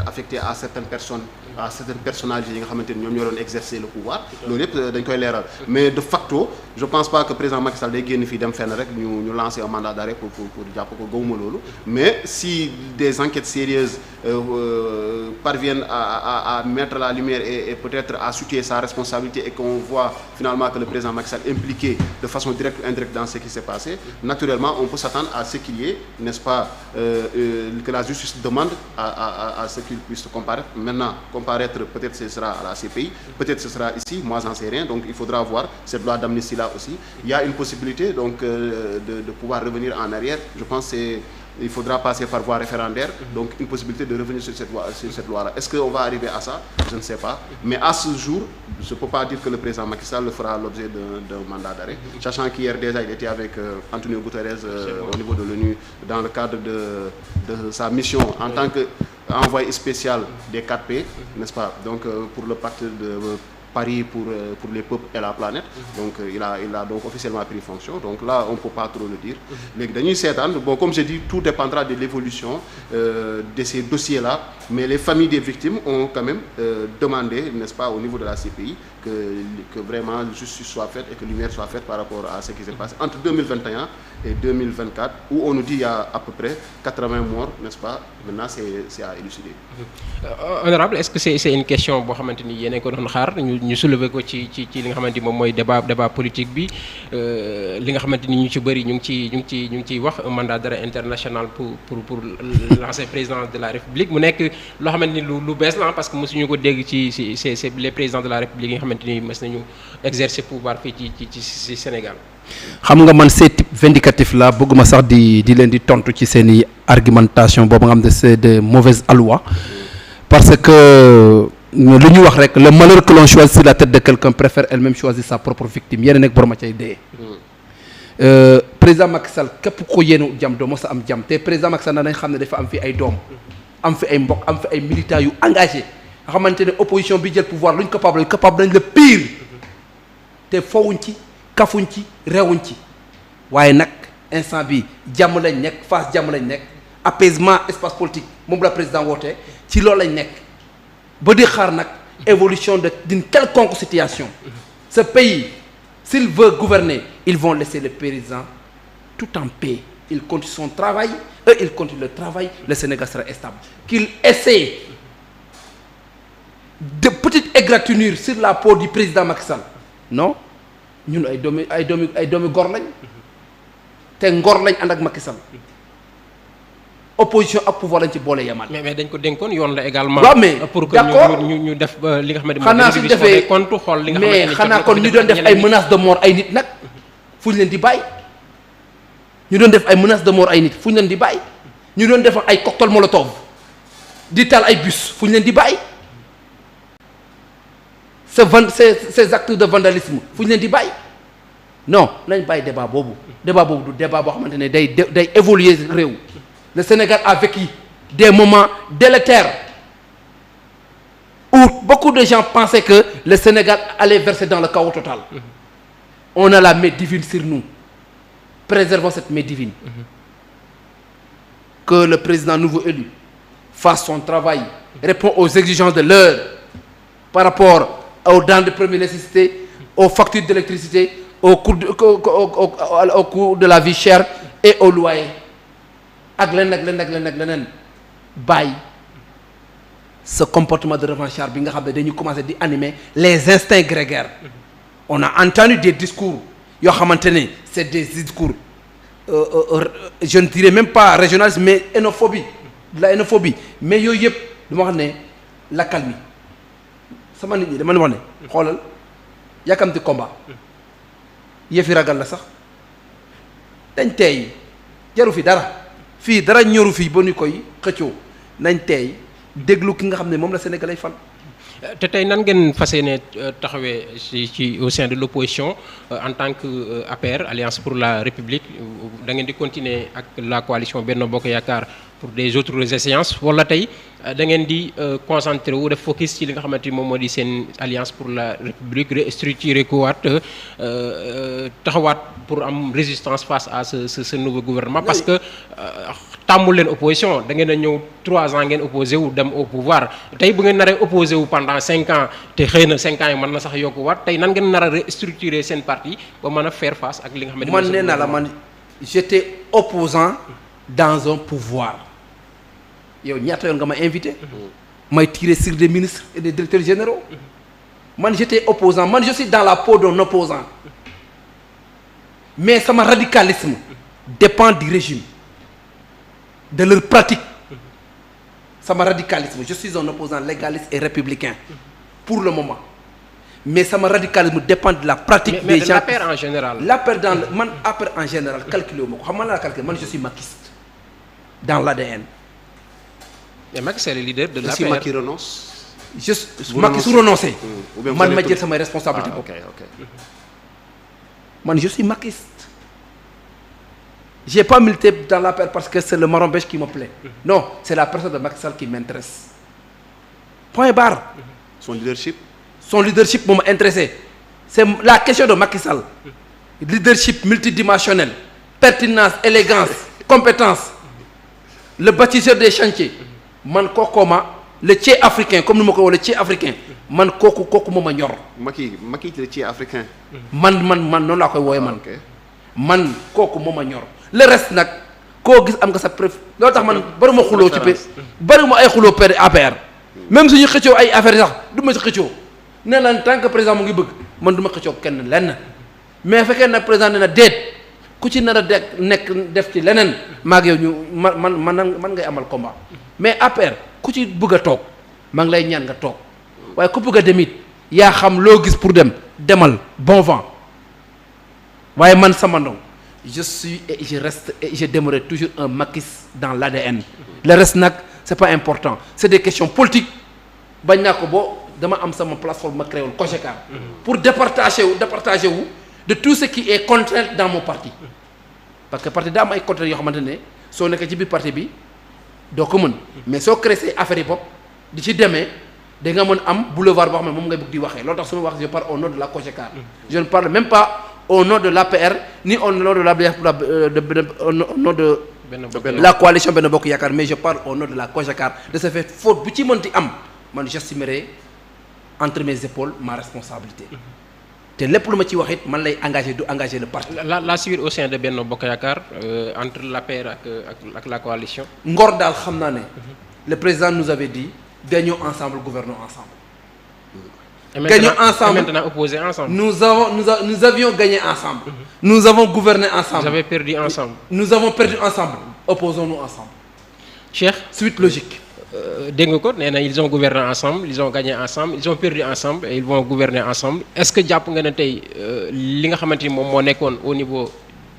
affectés à certaines personnes à certaines personnalités yi nga xamante ni ñoom ñoo doon exercer le pouvoir loolu yëpp dañ koy leeral mais de facto je pense pas que président Macky Sall day génn fii dem fenn rek ñu lancer un mandat d'arrêt pour jàpp ko gawuma loolu mais si des enquêtes sérieuses parviennent à mettre la lumière et peut-être à situer sa responsabilité et qu'on voit finalement que le président Macky Sall impliqué de façon directe ou indirecte dans ce qui s'est passé naturellement on peut s'attendre à ce qu'il y ait n'est-ce pas que la justice demande à ce qu'il puisse comparaître maintenant comparaître peut-être ce sera à la CPI peut-être ce sera ici moi j'en sais rien donc il faudra voir cette loi d'amnistie là aussi il y a une possibilité donc de pouvoir revenir en arrière je pense il faudra passer par voie référendaire donc une possibilité de revenir sur cette loi là est-ce qu'on va arriver à ça je ne sais pas mais à ce jour je peux pas dire que le président Macky Sall fera l'objet d'un mandat d'arrêt sachant qu'hier déjà il était avec Antonio Guterres au niveau de l'ONU dans le cadre de sa mission en tant que envoyé spécial des 4P n'est-ce pas donc pour le pacte de Paris pour les peuples et la planète donc il a donc officiellement pris fonction donc là on peut pas trop le dire léegi dañuy seetaan bon comme je dis tout dépendra de l'évolution de ces dossiers là mais les familles des victimes ont quand même demandé n'est-ce pas au niveau de la CPI que vraiment justice soit faite et que lumière soit faite par rapport à ce qui s'est passé entre 2021 et 2024 où on nous dit il y a à peu près 80 morts n'est-ce pas maintenant c'est à élucider. Honorable est-ce que c'est une question boo xamante ni yéen a ko doon xaar ñu soulever ko ci li nga xamante ni moom mooy débat politique bi li nga xamante ni ñu ci bëri ñu ngi ciy wax un mandat d'arrêt international pour l'ancien président de la République mu nekk loo xamante ni lu bees la parce que mosuñu ko dégg ci c'est les présidents de la République yi nga xamante ni mës nañu exercer pouvoir fii ci Sénégal. xam nga man ces types vindicatifs là bëgguma sax di leen di tontu ci seeni argumentation boobu nga xam ne c'est de mauvaise aloi parce que lu ñu wax rek le malheur que l'on choisit sur la tête de quelqu'un préfère elle-même choisir sa propre victime yéen nekk borom a cay dee. président Macky Sall képp ko yéenu jàmm doo mos a am jàmm te président Macky Sall na nañ xam ne dafa am fi ay doom am fi ay mbokk am fi ay militants yu engagé nga xamante ne opposition bi jël pouvoir luñ capable nañ le pire te fowuñ ci kafuñ ci reewuñ ci waaye nag instant bi jàmm lañ nekk phase jàmm lañ nekk apaisement espace politique moom la président woote ci loolu lañ nekk ba di xaar nag évolution d'une quelconque situation ce pays s'il veut gouverner ils vont laisser le président tout en paix il continue son travail eux ils continuent le travail le Sénégal sera stable qu'il essaie de petites égratignures sur la peau du président Macky Sall non ñun ay doomi gor lañ te ngor lañ ànd ak Macky Sall opposition ak pouvoir lañ ci boole yamal. mais dañ ko dénkoon yoon la également. waaw mais pour que ñu def li nga xamante ne xanaa suñu defee compte xool li nga mais xanaa kon ñu doon def ay menaces de mort ay nit nag fu ñu leen di bàyyi ñu doon def ay menaces de mort ay nit fu ñu leen di bàyyi ñu doon def ay cocktail molotov di taal ay bus fu ñu leen di bàyyi ces actes de vandalisme fu ñu leen di bàyyi non nañ bàyyi débat boobu du débat boo xamante ne day évoluer réew. Le Sénégal a vécu des moments délétères où beaucoup de gens pensaient que le Sénégal allait verser dans le chaos total. On a la main divine sur nous. Préservons cette main divine. Que le président nouveau élu fasse son travail, répond aux exigences de l'heure par rapport aux denrées de première nécessité, aux factures d'électricité, au coût de la vie chère et au loyer. ak leneen bàyyi ce comportement de revanchard bi nga xam ne dañu commencer di animer les instincts grégaires on a entendu des discours yoo xamante ne c'est des discours je ne dirais même pas régionalistes mais la hainophobie mais yooyu yëpp dama wax ne l'accalmie sama nit ñi dama wax ne xoolal yàkkamti combat yëfi ragal la sax dañ tey jaru fi dara fii dara ñoru fii ba ñu koy xëccoo nañ tey déglu ki nga xam ne moom la Sénégalais fal. te tey nan ngeen fas yéene taxawee ci au sein de l'opposition en tant que APR Alliance pour la République da ngeen di continuer ak la coalition Benno Bokk Yaakaar pour des autres échéances wala tey da ngeen di concentré wu def focus ci li nga xamante ni moom moo di seen Alliance pour la République restructuré ko waat taxawaat pour am résistance face à ce nouveau gouvernement parce que tàmmul leen opposition da ngeen a ñëw 3 ans ngeen opposé wu dem au pouvoir tey bu ngeen naree opposé wu pendant 5 ans te xëy na 5 ans yi mën na sax yokku waat tey nan ngeen nar a restructurer seen parti ba mën a faire face ak li nga xam ne man nee naa la man j'étais opposant dans un pouvoir yow ñaata yoon nga ma invité may tirer sur des ministres et des directeurs généraux man j'étais opposant man je suis dans la peau d'un opposant mais sama radicalisme dépend du régime de leur pratique sama radicalisme je suis un opposant légaliste et républicain pour le moment mais sama radicalisme dépend de la pratique des gens. l'APR en général. l'APR man APR en général calculé wu ma ko xam man la calculé man je suis maquiste dans l'ADN. mais Macky c'est le leader de l'APR. Si Macky renonce. Macky su renoncé. man ma jël jël samay responsabilité bopp. man je suis maquiste. J'ai pas milité dans l'APR parce que c'est le marron beige qui me plaît. Non, c'est la personne de Macky Sall qui m'intéresse. Point barre. Son leadership. Son leadership m'a intéressé. C'est la question de Macky Sall. Leadership multidimensionnel, pertinence, élégance, compétence. Le bâtisseur des chantiers. Man kokoma, le tché africain, comme nous m'appelons le tché africain. Man koku moma ñor. Macky le tché africain. Man non la koy woyé man. Man koku moma ñor. Le reste nag koo gis am nga sa préf loolu tax man bari ma xuloo ci bari ma ay xuloo per APR même suñu xëccoo ay affaires sax du ma si xëccoo ne la tant que président mu ngi bëgg man du ma xëccoo kenn lenn mais fekkee nag président ne na déet ku ci nar a nekk def ci leneen maag yow ñu man ngay amal combat mais APR ku ci bëgg a toog maa ngi lay ñaan nga toog waaye ku bëgg a dem it yaa xam loo gis pour demal bon vent waaye man sama ndong je suis et je reste et je demeurerai toujours un maquis dans l'ADN. Le reste nag c'est pas important c'est des questions politiques bañ naa ko boo dama am sama plateforme ma créé woon COGECAR pour départager wu de tout ce qui est contrainte dans mon parti parce que parti daa am ay contraintes yoo xamante ne soo nekkee ci biir parti bi doo ko mën mais soo créé say affaires yi bopp di ci demee da nga mën am boulevard boo xam ne moom ngay bëgg di waxee loolu tax su ma wax je parle au nom de la COGECAR je ne parle même pas au nom de l'APR ni au nom de la coalition Benno Bokk Yaakaar mais je parle au nom de la COGECAR de ce fait faute bu ci mënti am man j'assumerai entre mes épaules ma responsabilité te lépp lu ma ci wax it man lay engagé du engagé le parti. la suite au sein de Benno Bokk Yaakaar entre l'APR ak la coalition. ngor daal xam naa ne le président nous avait dit gagnons ensemble gouvernons ensemble. Gagnons ensemble. Et maintenant opposés ensemble. Nous avions gagné ensemble. Nous avons gouverné ensemble. Vous avez perdu ensemble. Nous avons perdu ensemble. Opposons-nous ensemble. Cheikh. Suite logique. Dégg nga ko nee na ils ont gouverné ensemble ils ont gagné ensemble ils ont perdu ensemble et ils vont gouverner ensemble est-ce que jàpp nga ne tey li nga xamante ni moom moo nekkoon au niveau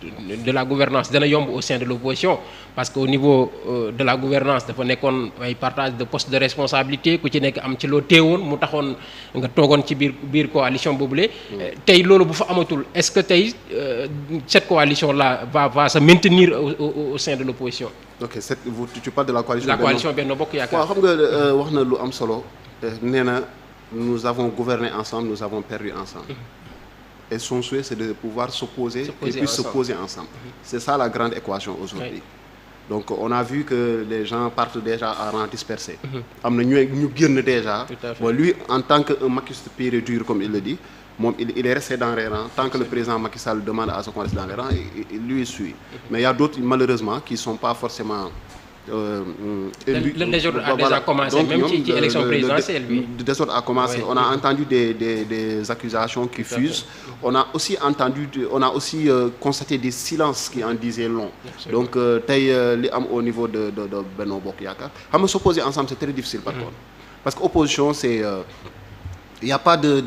de la gouvernance dana yomb au sein de l'opposition parce que au niveau de la gouvernance dafa nekkoon ay partage de poste de responsabilité ku ci nekk am ci loo téewoon mu taxoon nga toogoon ci biir coalition boobule. tey loolu bu fa amatul est-ce que tey cette coalition là va se maintenir au sein de l'opposition. ok tu parles de la coalition. la coalition Benno Bokk Yaakaar. waaw xam nga wax na lu am solo nee na nous avons gouverné ensemble nous avons perdu ensemble. Et son souhait, c'est de pouvoir s'opposer et puis se poser ensemble. C'est ça la grande équation aujourd'hui. Oui. Donc on a vu que les gens partent déjà à rang dispersé. Am na ñu génn déjà. Bon, lui, en tant qu'un maquiste pur et dur, comme il le dit, il est resté dans les rangs. Tant que le président Macky Sall demande à ce qu'on reste dans les rangs, lui suit. Mais il y a d'autres, malheureusement, qui ne sont pas forcément... le désordre a déjà commencé. Donc, même ci élection présidentielle bi. Le désordre a commencé. Oui. On a entendu des accusations qui fusent. On a aussi constaté des silences qui en disaient long. Absolument. Donc tey li am au niveau de Benno Bokk Yaakaar xam nga s'opposer ensemble c'est très difficile par contre parce que opposition c'est il y a pas de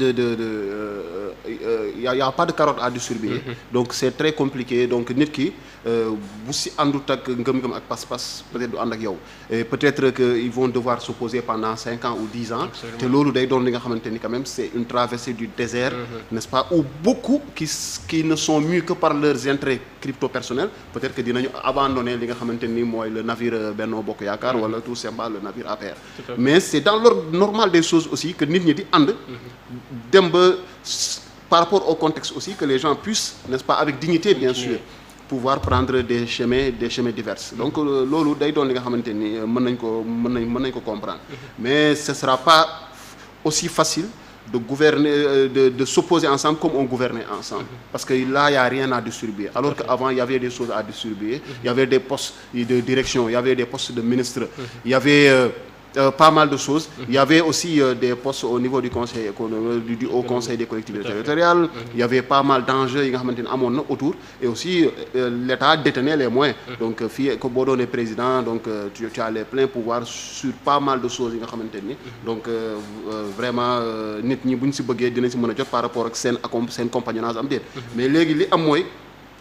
carotte à distribuer. Donc c'est très compliqué donc nit ki bu si àndut ak ngëm-ngëm ak pas-pas peut-être du ànd ak yow et peut-être que ils vont devoir s'opposer pendant 5 ans ou 10 ans. Te loolu day doon li nga xamante ni quand même c'est une traversée du désert. N'est-ce pas, où beaucoup qui ne sont mus que par leurs intérêts crypto-personnels peut-être que dinañu abandonner li nga xamante ni mooy le navire Benno Bokk Yaakaar wala tout simplement le navire APR. Mais c'est dans l'ordre normal des choses aussi que nit ñi di ànd dem ba par rapport au contexte aussi que les gens puissent, n'est-ce pas, avec dignité bien sûr, pouvoir prendre des chemins divers. Donc loolu day doon li nga xamante ni mën nañ ko comprendre. Mais ce sera pas aussi facile de gouverner de s'opposer ensemble comme on gouvernait ensemble. Parce que là il y a rien à distribuer. Alors qu'avant il y avait des choses à distribuer, il y avait des postes de direction, il y avait des postes de ministre, il y avait pas mal de choses. Il y avait aussi des postes au niveau du conseil du Haut Conseil des collectivités territoriales. Il y avait pas mal d'enjeux yi nga xamante ne amoon na autour et aussi l'État détenait les moyens. Donc fii ko boo doonee président donc tu as les pleins pouvoirs sur pas mal de choses yi nga xamante ni donc vraiment nit ñi bu ñu si bëggee dinañ si mën a jot par rapport ak seen compagnonnage am déet. Mais léegi li am mooy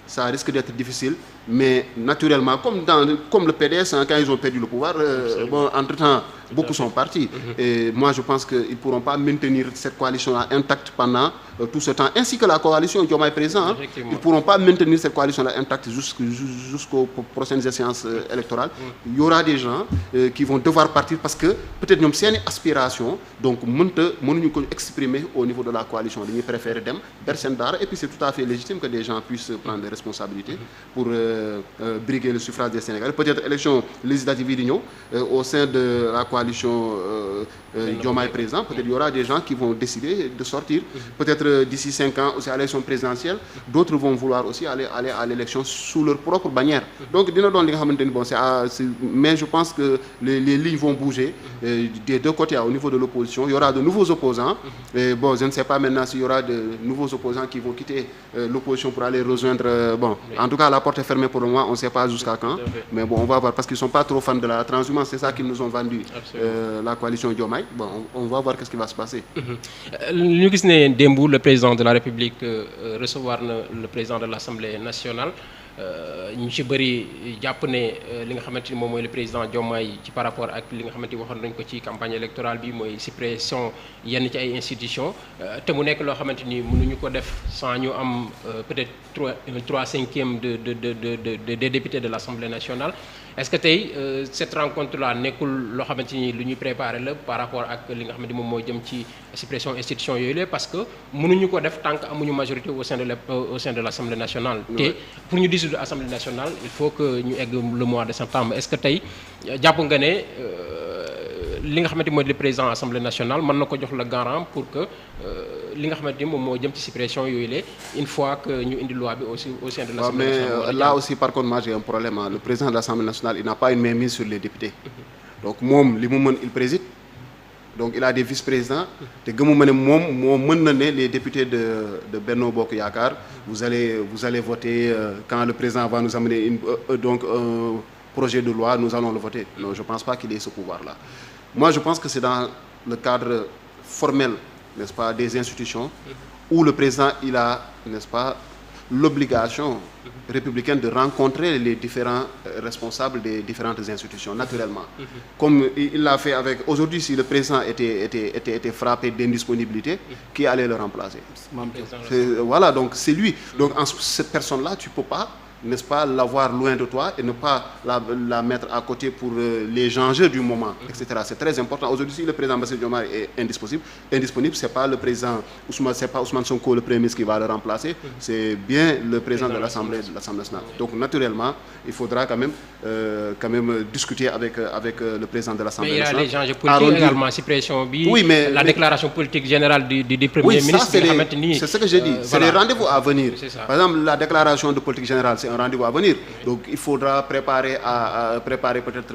ça risque d'être difficile, mais naturellement, comme le PDS, quand ils ont perdu le pouvoir, entre-temps, beaucoup sont partis. Et moi, je pense qu'ils ne pourront pas maintenir cette coalition-là intacte pendant tout ce temps, ainsi que la coalition Diomaye Président. Ils ne pourront pas maintenir cette coalition-là intacte jusqu'aux prochaines échéances électorales. Il y aura des gens qui vont devoir partir parce que peut-être ñoom seeni aspiration donc mënuñu ko exprimer au niveau de la coalition. Dañuy préférer dem ber seen daara et puis c'est tout à fait légitime que des gens puissent prendre des responsabilités pour briguer le suffrage des Sénégalais. Peut-être élection législative yi di ñëw au sein de la coalition Diomaye Président, peut-être il y aura des gens qui vont décider de sortir. Peut-être d'ici 5 ans aussi à l'élection présidentielle, d'autres vont vouloir aussi aller à l'élection sous leur propre bannière. Donc dina doon li nga xamante ni bon mais je pense que les lignes vont bouger des deux côtés au niveau de l'opposition. Il y aura de nouveaux opposants. Et bon, je ne sais pas maintenant s'il y aura de nouveaux opposants qui vont quitter l'opposition pour aller rejoindre en tout cas la porte est fermée pour le moment, on ne sait pas jusqu'à quand. Mais bon, on va voir parce qu'ils sont pas trop fans de la transhumance, c'est ça qu'ils nous ont vendu la coalition Diomaye. Bon, on va voir qu'est-ce qui va se passer. Ñu gis ne démb le président de la République recevoir na le président de l'Assemblée nationale ñu ci bëri jàpp ne li nga xamante ni moom mooy le président Diomaye ci par rapport ak li nga xamante ni waxoon nañ ko ci campagne électorale bi mooy suppression yenn ci ay institutions te mu nekk loo xamante ni mënuñu ko def sans ñu am peut-être 3/5 des députés de l'Assemblée nationale. Est-ce que tey cette rencontre là nekkul loo xamante ni lu ñuy préparer la par rapport ak li nga xamante ni moom moo jëm ci suppression institution yooyu la parce que mënuñu ko def tant que amuñu majorité au sein de l'Assemblée nationale. te pour ñu dissoudre l'Assemblée nationale il faut que ñu egg le mois de septembre. Est-ce que tey jàpp nga ne li nga xamante ni mooy le président Assemblée nationale mën na ko jox le garant pour que li nga xamante ni moom moo jëm ci suppression yooyu la une fois que ñu indi loi bi aussi au sein de l'Assemblée nationale. Mais là aussi par contre moi j'ai un problème. Le président de l'Assemblée nationale il n'a pas une mainmise sur les députés. Donc moom li mu mën il préside. Donc il a des vice-présidents te gëmuma ne moom moo mën na ne les députés de Benno Bokk Yaakaar vous allez voter quand le président va nous amener donc un projet de loi nous allons le voter. Non, je pense pas qu'il ait ce pouvoir-là. Moi je pense que c'est dans le cadre formel, n'est-ce pas, des institutions où le président il a, n'est-ce pas, l'obligation républicaine de rencontrer les différents responsables des différentes institutions naturellement. Comme il l'a fait avec aujourd'hui, si le président était frappé d'indisponibilité, qui allait le remplacer? Voilà, donc c'est lui. Donc cette personne-là, tu peux pas, n'est-ce pas, l'avoir loin de toi et ne pas la mettre à côté pour les enjeux du moment, etc. C'est très important. Aujourd'hui, si le président Bassirou Diomaye est indisponible, c'est pas le président Ousmane Sonko, le premier ministre, qui va le remplacer, c'est bien le président de l'Assemblée nationale. Donc naturellement, il faudra quand même discuter avec le président de l'Assemblée nationale. Mais il y a les enjeux politiques également, suppression bi, oui, mais la déclaration politique générale du premier ministre. C'est ce que j'ai dit. C'est les rendez-vous à venir. Par exemple, la déclaration de politique générale, c'est un rendez-vous à venir. Donc il faudra préparer peut-être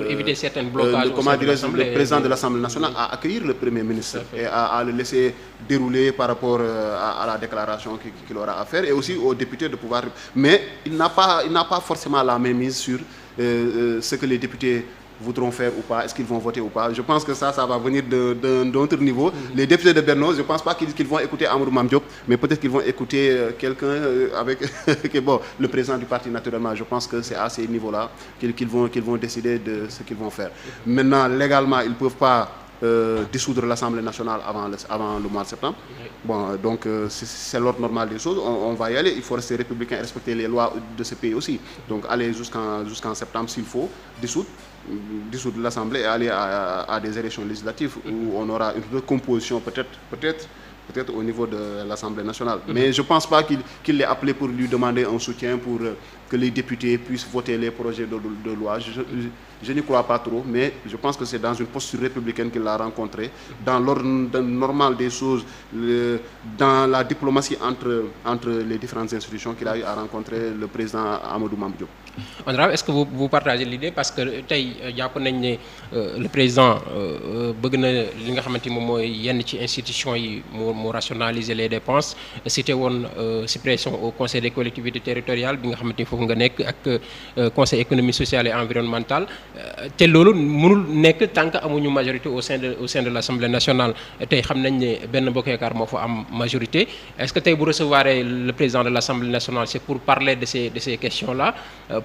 pour éviter certains blocages. Le président de l'Assemblée nationale à accueillir le Premier ministre et à le laisser dérouler par rapport à la déclaration qu'il aura à faire et aussi aux députés de pouvoir. Mais il n'a pas forcément la même mise sur ce que les députés voudront faire ou pas, est-ce qu'ils vont voter ou pas. Je pense que ça va venir d'un autre niveau. Les députés de Benno, je ne pense pas qu'ils vont écouter Amadou Mame Diop, mais peut-être qu'ils vont écouter quelqu'un avec le président du parti naturellement. Je pense que c'est à ces niveaux-là qu'ils vont décider de ce qu'ils vont faire. Maintenant, légalement, ils ne peuvent pas dissoudre l'Assemblée nationale avant le mois de septembre. Bon, donc c'est l'ordre normal des choses. On va y aller. Il faut rester républicain et respecter les lois de ce pays aussi. Donc aller jusqu'en septembre s'il faut, dissoudre l'Assemblée et aller à des élections législatives où on aura une recomposition peut-être au niveau de l'Assemblée nationale. Mais je ne pense pas qu'il l'ait appelé pour lui demander un soutien pour que les députés puissent voter les projets de loi. Je n'y crois pas trop, mais je pense que c'est dans une posture républicaine qu'il l'a rencontré, dans l'ordre normal des choses, dans la diplomatie entre les différentes institutions qu'il a eu à rencontrer le président Amadou Mame Diop. Honorable, est-ce que vous partagez l'idée parce que tey jàpp nañ ne le président bëgg na li nga xamante ni moom mooy yenn ci institutions yi mu rationaliser les dépenses cité woon suppression au conseil des collectivités territoriales bi nga xamante ni foofu nga nekk ak conseil économique social et environnemental te loolu mënul nekk tant que amuñu majorité au sein de l'Assemblée nationale. Tey xam nañ ne Benno Bokk Yaakaar moo fa am majorité. Est-ce que tey bu recevoir le président de l'Assemblée nationale c'est pour parler de ces questions-là,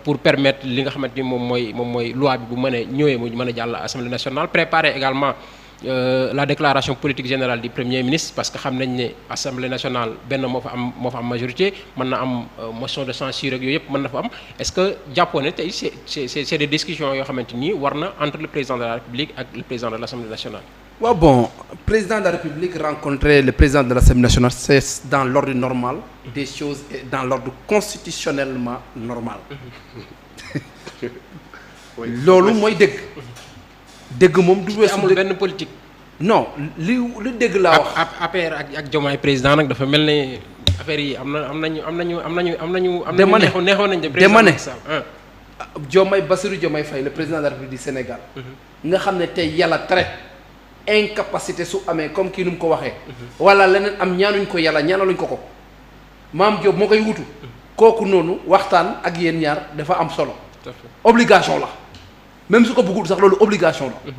pour permettre li nga xamante ni moom mooy loi bi bu mën a ñëwee mu mën a jàll Assemblée nationale, préparer également la déclaration politique générale du premier ministre parce que xam nañ ne Assemblée nationale benn moo fa am majorité, mën na am motion de censure ak yooyu yëpp mën na fa am. Est-ce que jàppoo ne tey c'est des discussions yoo xamante ni war na entre le président de la République ak le président de l'Assemblée nationale? Ouais, bon, président de la République rencontrer le président de l'Assemblée nationale, c'est dans l'ordre normal des choses et dans l'ordre constitutionnellement normal. Loolu mooy dëgg moom du weesu amul benn politique. non li dëgg laa wax. APR ak Diomaye président nag dafa mel ne affaire yi am nañu. neexoon nañ de président. Diomaye Bassirou Diomaye Faye le président de la République du Sénégal. nga xam ne tey yàlla tere incapacité su amee comme kii nu mu ko waxee. wala leneen am ñaanuñ ko yàlla ñaanaluñ ko. Mame Diop moo koy wutu. kooku noonu waxtaan ak yéen ñaar dafa am solo. obligation la. même su ko bëggul sax loolu obligation la.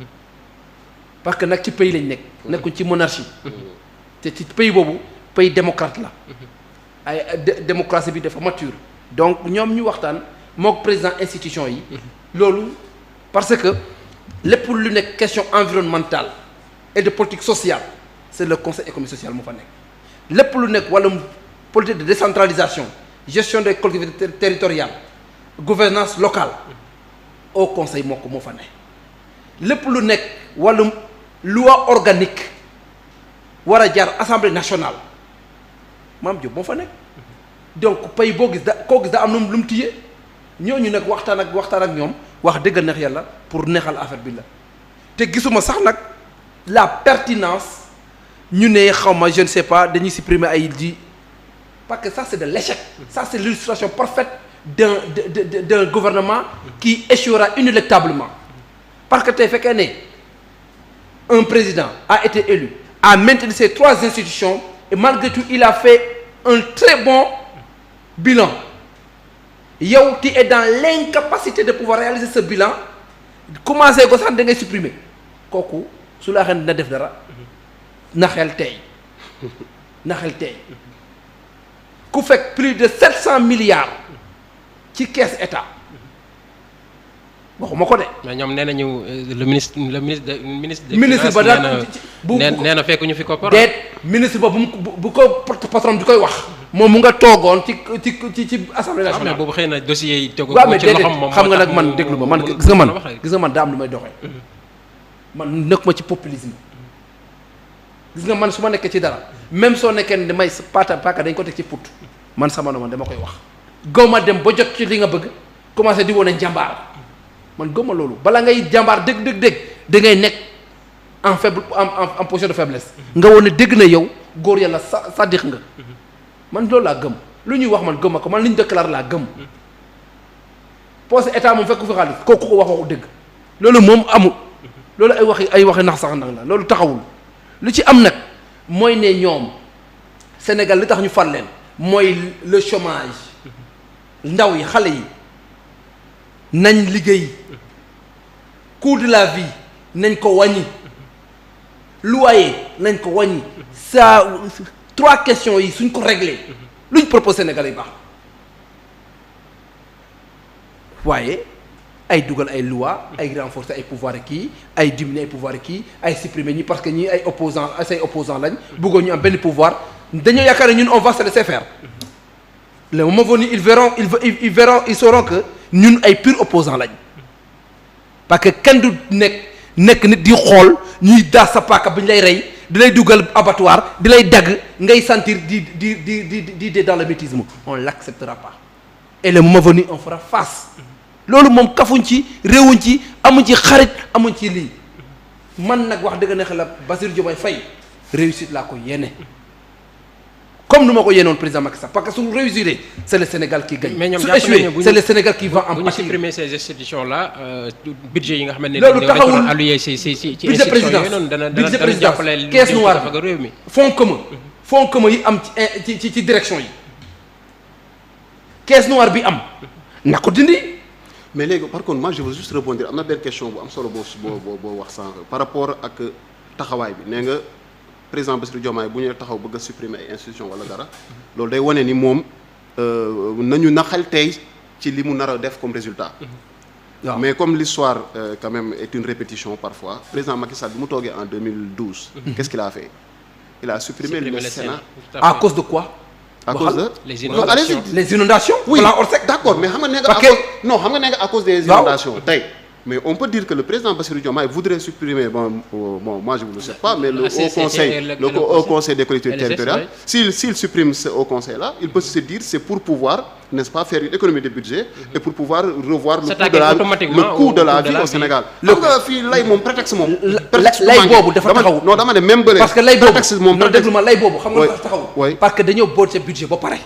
parce que nag ci pays lañ nekkuñ ci monarchie. te ci pays boobu pays démocrate la. ay démocratie bi dafa mature. donc ñoom ñu waxtaan mook président institution yi loolu parce que lépp lu nekk question environnementale et de politique sociale c'est le conseil économique social moo fa nekk lépp lu nekk wàllum politique de décentralisation gestion des collectivités territoriales gouvernance locale au conseil moo fa nekk lépp lu nekk wàllum loi organique war a jaar assemblée nationale Mame Diop moo fa nekk donc pays boo gis koo gis da am lu mu tiyee ñooñu nag waxtaan ak ñoom wax dëgg neex yàlla pour neexal affaire bi la te gisuma sax nag la pertinence ñu ne xawma je ne sais pas dañuy supprimer ay di parce que ça c'est de l'échec ça c'est l'illustration parfaite d'un gouvernement qui échouera inéluctablement parce que tey fekkee ne un président a été élu a maintenu ces 3 institutions et malgré tout il a fait un très bon bilan yow tu es dans l'incapacité de pouvoir réaliser ce bilan commencé ko sax da ngay supprimer kooku su la xen dina def dara naxel tey ku fekk plus de 700 milliards ci caisse état waxuma ko de. mais ñoom nee nañu le ministre ba daal nee na fekk ñu fi ko. déet ministre ba bu ko patron di koy wax. moom mu nga toogoon ci assemblée nationale. xam ne boobu xëy na dossier yi tegu ko ci loxoom moom xam nga nag man déglu ma man gis nga man daa am lu may doxee. man nekk ma ci populisme. gis nga man su ma nekkee ci dara même soo nekkee ne damay paaka dañ ko teg ci put man sama no man dama koy wax. gaw ma dem ba jot ci li nga bëgg commencé di wane njàmbaar man gëmma loolu bala ngay jàmbaar dëgg da ngay nekk en faible en position de faiblesse. nga wane dëgg na yow góor yàlla sadix nga. man loolu laa gëm lu ñuy wax man gëmma ko man li ñu déclaré laa gëm. poste état moom fekk fi xaalis kooku ko waxu dëgg loolu moom amul loolu ay waxi nax sax nag la loolu taxawul lu ci am nag mooy ne ñoom Sénégal li tax ñu fal leen mooy le chômage ndaw yi xale yi nañ liggéey coût de la vie nañ ko wàññi loyer nañ ko wàññi ça 3 questions yi suñ ko réglé luñ propose Sénégal yi baax waaye ay dugal ay loi ay renforcer ay pouvoir kii ay diminuer ay pouvoir kii ay supprimer ñi parce que ñi ay opposants lañ bëggoon ñu am benn pouvoir dañoo yaakaar ne ñun on va se laisser faire le moment venu ils sauront que ñun ay purs opposants lañ parce que kenn du nekk nit di xool ñuy daas sa paaka bi ñu lay rey di lay dugal abattoir di lay dagg ngay sentir di dans le mutisme on l'acceptera pas et le moment venu on fera face loolu moom kafuñ ci réewuñ ci amuñ ci xarit amuñ ci lii man nag wax dëgg neex la Bassirou Diomaye Faye réussite laa ko yéene comme nu ma ko yéenoon président Macky Sall parce que su réussir c'est le Sénégal qui gagne. mais ñoom su échoué c'est le Sénégal qui va en pâtir. bu ñu supprimer ces institutions là budget yi nga xam ne. loolu taxawul alloué ci budget présidence budget présidence caisse noire bi fonds commun yi am ci direction yi caisse noire bi am na ko dindi. mais léegi par contre moi je veux juste répondre am na benn question bu am solo boo wax sànq par rapport ak taxawaay bi nee nga président Bassirou Diomaye bu ñu taxaw bëgg a supprimer ay institutions wala dara loolu day wane ni moom nañu na xel tey ci li mu nar a def comme résultat. waaw mais comme l'histoire quand même est une répétition parfois président Macky Sall bi mu toogee en 2012. qu'est-ce qu'il a fait il a supprimé le Sénat. à cause de quoi. à cause de les inondations les inondations. oui plan Orsec d'accord mais xam nga ne nga. xam nga ne nga à cause des inondations tey. mais on peut dire que le président Bassirou Diomaye voudrait supprimer moi je ne le sais pas mais le haut conseil des collectivités territoriales s'il supprime ce haut conseil là il peut se dire c'est pour pouvoir n'est-ce pas faire une économie de budget et pour pouvoir revoir le coût de la vie au Sénégal xam nga fii lay moom prétexte moom lay boobu dafa taxaw non dama ne même bële parce que lay boobu prétexte moom non déglu ma lay boobu xam nga dafa taxaw parce que dañoo boole sa budget ba pare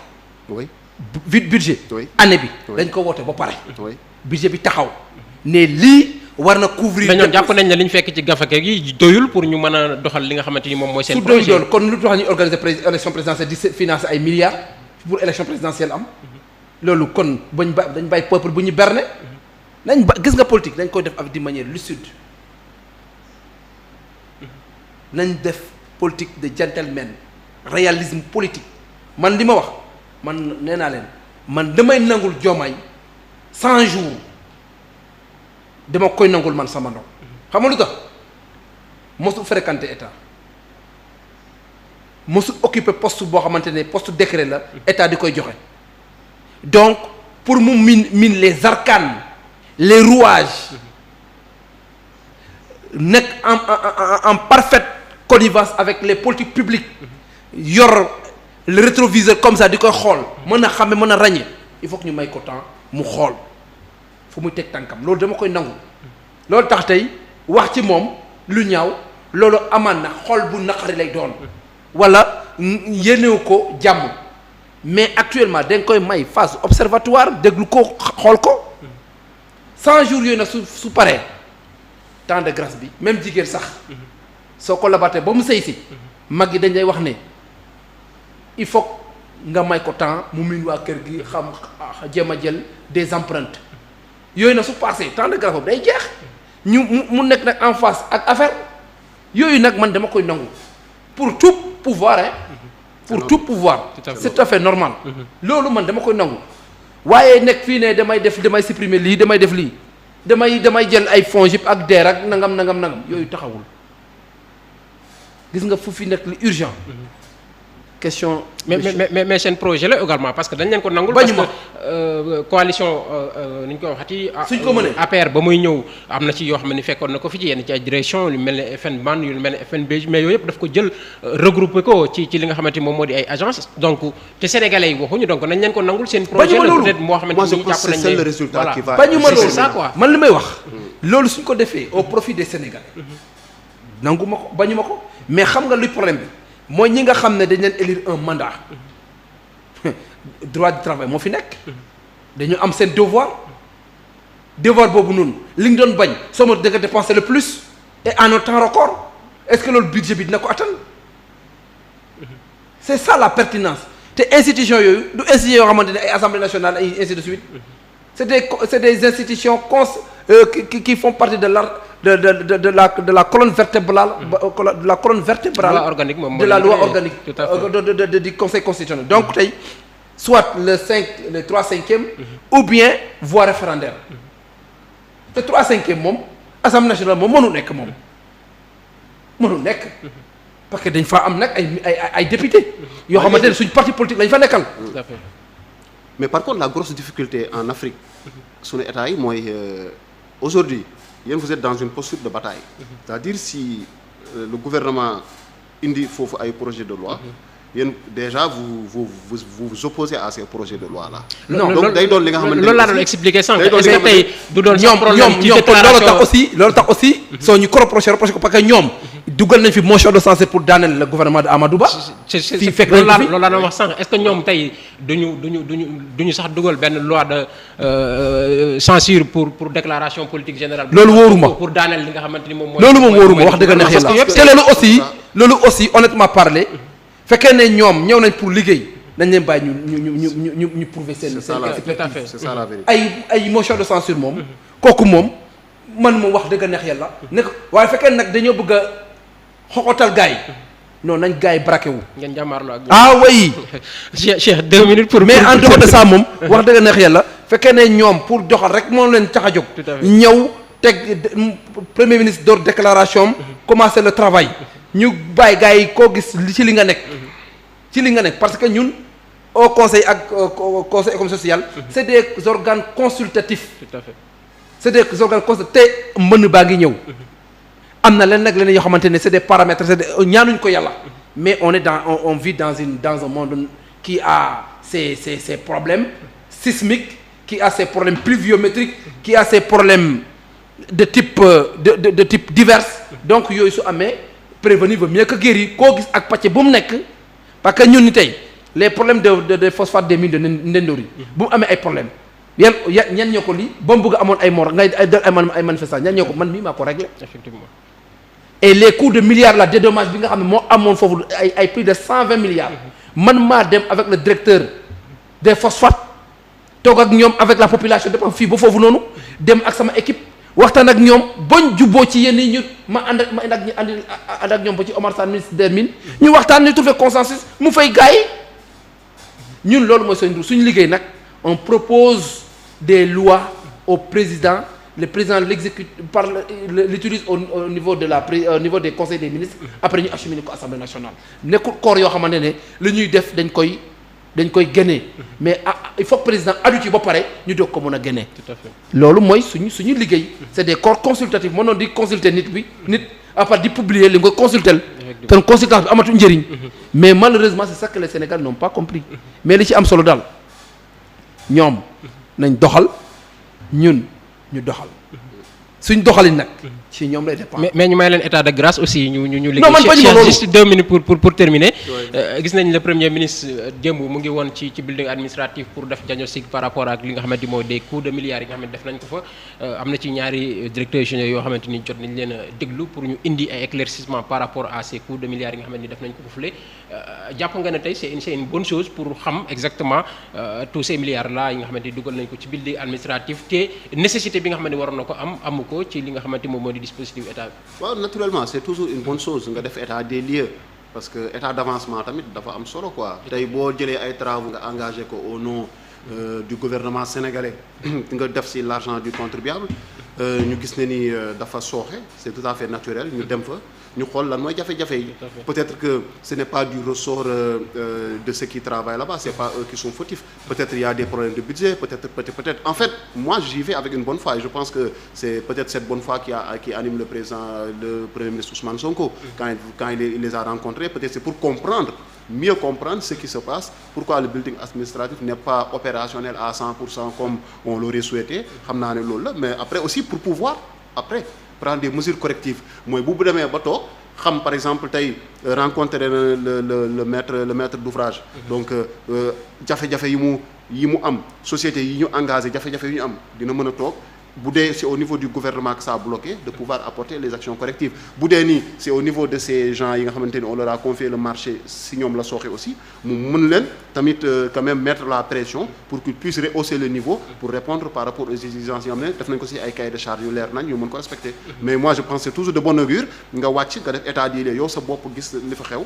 oui budget année bi dañ ko woote ba pare oui budget bi taxaw ne lii war na couvrir. mais ñoom jàpp nañ ne li ñu fekk ci gafaka gi doyul pour ñu mën a doxal li nga xamante ni moom mooy seen projet. su doyul kon lu tax ñu organiser élection présidentielle di financer ay milliards pour élection présidentielle am. loolu kon dañ bàyyi peuple bu ñu berne. nañ ba gis nga politique dañ koy def avec d'une manière lucide. nañ def politique de gentleman réalisme politique man li ma wax man nee naa leen man damay nangul Diomaye 100 jours dama koy nangul man sama ndaw xam nga lu tax mosul fréquenter état mosul occuper poste boo xamante ne poste décret la état di koy joxe donc pour mu min les arcanes les rouages nekk en parfaite connivence avec les politiques publiques yor le rétroviseur comme ça di koy xool mën a xame mën a ràññee il faut que ñu may ko temps mu xool fu muy teg tànkam loolu dama koy nangu loolu tax tey wax ci moom lu ñaaw loolu amaan na xol bu naqari lay doon wala yéenewu ko jàmm mais actuellement dañ koy may phase observatoire déglu ko xool ko 100 jours yooyu nag su paree temps de grâce bi même jigéen sax soo ko labatee ba mu sëy si mag yi dañ lay wax ne il faut nga may ko temps mu miin waa kër gi xam jéem a jël des empreintes yooyu nag su passé temps de grâce boobu day jeex ñu mu nekk nag en face ak affaire yooyu nag man dama koy nangu pour tout pouvoir hein pour tout pouvoir c'est tout à fait normal loolu man dama koy nangu waaye nekk fii ne damay supprimer lii damay def lii damay jël ay fonds yëpp ak DER ak nangam yooyu taxawul gis nga fu fi nekk li urgent question mais seen projet la également parce que dañ leen ko nangul parce que coalition ni ñu ko waxati suñ ko mënee APR ba muy ñëw am na ci yoo xam ne fekkoon na ko fi ci yenn ci ay direction yu mel ne FN BAN yu mel ne FNB mais yooyu yëpp daf ko jël regroupé ko ci li nga xamante moom moo di ay agence donc te sénégalais yi waxuñu donc nañ leen ko nangul seen projet la peut-être moo xamante ni jàpp nañ c'est le résultat qui va bañu ma loolu c'est ça quoi man li may wax loolu suñ ko defee au profit des sénégalais nangu ma ko bañu ma ko mais xam nga luy problème bi mooy ñi nga xam ne dañ leen élire un mandat droit du travail moo fi nekk dañu am seen devoir boobu noonu li nga doon bañ soo ma dëgg dépenser le plus et en un temps record est-ce que loolu budget bi dina ko atteindre c'est ça la pertinence te institution yooyu du institution yoo xamante ne ay assemblée nationale ay ainsi de suite c'est des institutions qui font partie de la colonne vertébrale de la colonne vertébrale de la loi organique du Conseil constitutionnel donc tey soit le 3/5 ou bien voie référendaire te 3/5 moom assemblée nationale moom mënul nekk parce que dañ fa am nag ay députés yoo xamante ne suñ parti politique lañ fa nekkal. mais par contre la grosse difficulté en Afrique suñu état yi mooy aujourd'hui yéen vous êtes dans une posture de bataille c'est-à-dire si le gouvernement indi foofu ay projet de loi yéen déjà vous opposez à ces projets de loi là. non donc day doon li nga xamante ne loolu laa doon expliquer sànq. est-ce que tey du doon sans problème ci déclaration loolu tax aussi soo ñu ko reproché ko parce que ñoom dugal nañ fi motion de censure pour daaneel le gouvernement de Amadou Ba. fii fekk nañ fi loolu laa doon wax sànq est-ce que ñoom tey duñu sax dugal benn loi de censure pour déclaration politique générale. loolu wóoruma pour daaneel li nga xamante ni moom mooy. loolu moom wóoruma wax dëgg neex yàlla te loolu aussi honnêtement parler. fekkee ne ñoom ñëw nañ pour liggéey nañ leen bàyyi ñu prouver seen expertise. c'est ça la vérité. ay motion de censure moom kooku moom man moom wax dëgg neex yàlla ne ko waaye fekkee nag dañoo bëgg a xoxotal gars yi non nañ gars yi braqué wu. ngeen jàmmaarloo ak oui. Cheikh 2 minutes pour. mais en dehors de ça moom wax dëgg neex yàlla fekkee ne ñoom pour doxal rek moom leen tax a jóg. ñëw teg premier ministre door déclaration commencer le travail. ñu bàyyi gars yi koo gis ci li nga nekk parce que ñun au conseil ak conseil économique social c'est des organes consultatifs. Tout à fait. c'est des organes consultatifs te mbënn baa ngi ñëw am na leen yoo xamante ne c'est des paramètres ñaanuñ ko yàlla mais on vit dans un monde qui a ses problèmes sismiques qui a ses problèmes pluviométriques qui a ses problèmes de type divers donc yooyu su amee prévenir vaut mieux que guérir koo gis ak pàcc bu mu nekk parce que ñun ni tey les problèmes de phosphate des mines de Ndendori bu mu amee ay problèmes ñan ñoo ko lii ba mu bëgg amoon ay mort ngay ay manifestants ñan ñoo ko man mii maa ko réglé. Effectivement. et les coûts de milliards la dédommage bi nga xam ne moo amoon foofu ay plus de 120 milliards man maa dem avec le directeur des phosphates toog ak ñoom avec la population depuis fii ba foofu noonu dem ak sama équipe. waxtaan ak ñoom bañ jubboo ci yenn yi ñu ma ànd ak ñoom ba ci Omar Sane ministre des mines ñu waxtaan ñu trouver consensus mu fay gars yi ñun loolu mooy suñu liggéey nag on propose des lois au président, le président l'exécute l'utilise au niveau de au niveau des conseils des ministres après ñu acheminer ko assemblée nationale nekkul corps yoo xamante ne li ñuy def dañ koy génnee mais il faut que président adu ci ba pare ñu doog ko mën a génnee. Tout à fait. loolu mooy suñu liggéey. c'est des corps consultatifs mënoon di consulter nit à part di publier li nga consulter te consultance bi amatu njëriñ. mais malheureusement c'est ça que les Sénégalais n'ont pas compris. mais li ci am solo daal ñoom nañ doxal ñun ñu doxal suñ doxalin nag ci ñoom lay dépendre. mais ñu may leen état de grâce aussi ñu liggéey. non man bañu ma loolu juste 2 minutes pour terminer. gis nañ le premier ministre démb mu ngi woon ci building administratif pour def diagnostic par rapport ak li nga xamante ni moo des coûts de milliards yi nga xamante def nañ ko fa. am na ci ñaari directeurs généraux yoo xamante ni jot nañ leen a déglu pour ñu indi ay éclaircissement par rapport à ces coûts de milliards yi nga xamante ni def nañ ko foofu jàpp nga ne tey c'est une bonne chose pour xam exactement tous ces milliards là yi nga xamante ni dugal nañ ko ci building administratif te nécessité bi nga xamante ni waroon na ko amu ko ci li nga xamante moom moo di dispositif état bi. waaw naturellement c'est toujours une bonne chose nga def état des lieux parce que état d'avancement tamit dafa am solo quoi tey boo jëlee ay travaux nga engagé ko au nom du gouvernement sénégalais nga def ci l'argent du contribuable ñu gis ne ni dafa sooxe c'est tout à fait naturel ñu dem fa ñu xool lan mooy jafe-jafe yi peut-être que ce n'est pas du ressort de ceux qui travaillent là-bas c'est pas eux qui sont fautifs peut-être il y a des problèmes de budget peut-être en fait moi j'y vais avec une bonne foi et je pense que c'est peut-être cette bonne foi qui anime le premier ministre Ousmane Sonko quand il les a rencontrés peut-être c'est pour mieux comprendre ce qui se passe pourquoi le building administratif n'est pas opérationnel à 100% comme on l'aurait souhaité xam naa ne loolu la mais après aussi pour pouvoir après prendre des mesures correctives mooy bu demee ba toog xam par exemple tey rencontrer le maître d'ouvrage donc jafe-jafe yi mu am société yi ñu engagé jafe-jafe yi ñu am dina mën a toog bu dee c'est au niveau du gouvernement que ça a bloqué de pouvoir apporter les actions correctives bu dee nii c'est au niveau de ces gens yi nga xamante ni on leur a confié le marché si ñoom la sooxe aussi mu mën leen tamit quand même mettre la pression pour qu'ils puissent rehausser le niveau pour répondre par rapport aux exigences yi nga xam ne def nañ ko ci ay cahier de charge yu leer nañ ñu mën ko respecter mais moi je pense que c'est toujours de bonne augure nga wàcc nga def état des lieux yow sa bopp gis li fa xew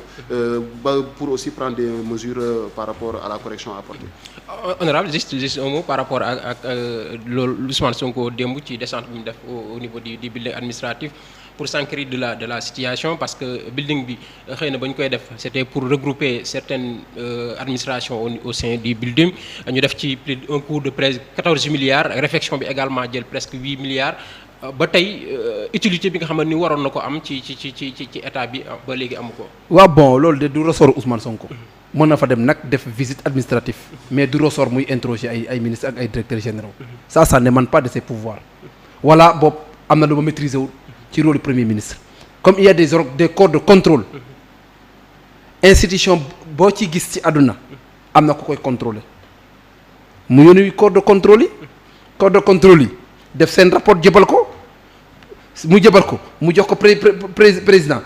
ba pour aussi prendre des mesures par rapport à la correction à apporter. Honorable juste un mot par rapport ak loolu Ousmane Sonko démb ci descente bi mu def au niveau du building administratif pour s'enquérir de la situation parce que building bi xëy na ba ñu koy def c'était pour regrouper certaines administrations au sein du building ñu def ci plus un coût de presque 14 milliards réfection bi également jël presque 8 milliards ba tey utilité bi nga xamante ni waroon na ko am ci état bi ba léegi amu ko. waaw bon loolu de du ressort Ousmane Sonko. mën na fa dem nag def visite administrative mais du ressort muy interroger ay ministres ak ay directeurs généraux ça n'émane pas de ses pouvoirs voilà boobu am na lu ma maîtriser wul ci rôle du premier ministre comme il y a des corps de contrôle institution boo ci gis ci àdduna am na ko koy contrôler mu yónni corps de contrôle yi def seen rapport jëbal ko mu jox ko président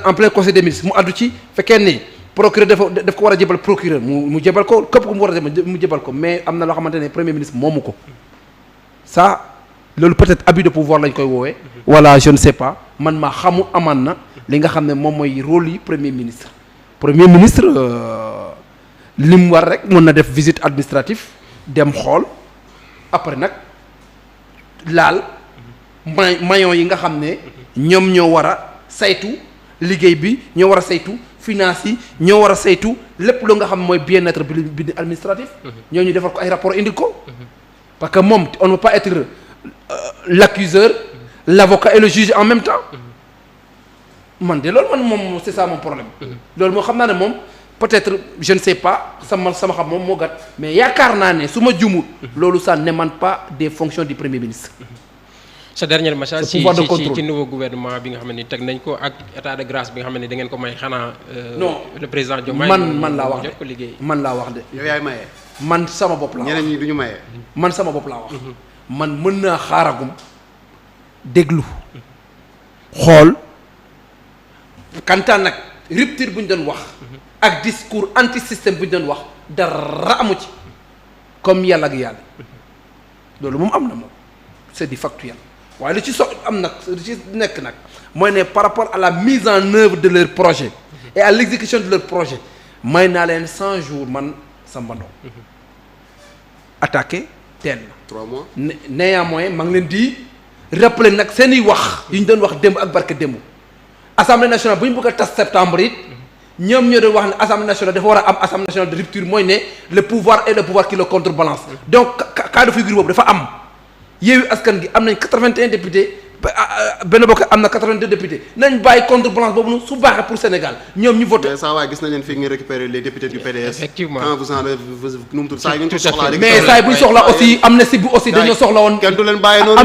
en plein conseil des ministres mu addu ci fekkee ne procureur daf ko war a jëbal procureur mu jëbal ko képp ku mu war a mu jëbal ko mais am na loo xamante ne premier ministre moomu ko ça loolu peut-être abus de pouvoir lañ koy woowee. voilà je ne sais pas man maa xamu amaan na li nga xam ne moom mooy rôle yi premier ministre li mu war rek mën na def visite administrative dem xool après nag laal maillons yi nga xam ne ñoom ñoo war a saytu liggéey bi ñoo war a saytu finance yi ñoo war a saytu lépp lu nga xam mooy bien-être bi administratif ñoo ñu defar ko ay rapport indi ko parce que moom on ne peut pas être l'accuseur l'avocat et le juge en même temps man de loolu moom c'est ça mon problème loolu moo xam naa ne moom peut-être je ne sais pas sama xam moom moo gàtt mais yaakaar naa ne su ma jumul loolu ça n'émane pas des fonctions du premier ministre. sa dernier message ci nouveau gouvernement bi nga xam ne teg nañ ko ak état de grâce bi nga xam ne da ngeen ko may xanaa. non le président Diomaye man laa wax de man laa wax de. yow yaay maye. man sama bopp laa wax ñeneen ñi duñu maye. man sama bopp laa wax. man mën naa xaaragum déglu xool kantaan nag rupture bu ñu doon wax. ak discours anti-système bu ñu doon wax dara amu ci comme yàlla ak yàlla loolu moom am na moom c'est du factuel waaye li ci am nag li ci nekk nag mooy ne par rapport à la mise en œuvre de leur projet et à l'exécution de leur projet may naa leen 100 jours man Samba Ndong attaqué teel na. 3 mois. néanmoins maa ngi leen di rappeler nag seen i wax yu ñu doon wax démb ak barke démb assemblée nationale bu ñu bëgg a tas septembre it ñoom ñoo doon wax ne assemblée nationale dafa war a am assemblée nationale de rupture mooy ne le pouvoir et le pouvoir qui le contrebalance donc cas de figure boobu dafa am Yewwi Askan Wi am nañ 81 députés. Benno Bokk am na 82 députés nañ bàyyi contrebalance boobu noonu su baaxee pour Sénégal ñoom ñu voté. mais saa waay gis nañ leen fii ngeen récupérer les députés du PDS. effectivement quand vous en nu mu tudd saa yu ñu ko soxlaa mais saa yi bu ñu soxla aussi amnistie bi aussi dañoo soxla woon. kenn du leen bàyyi noonu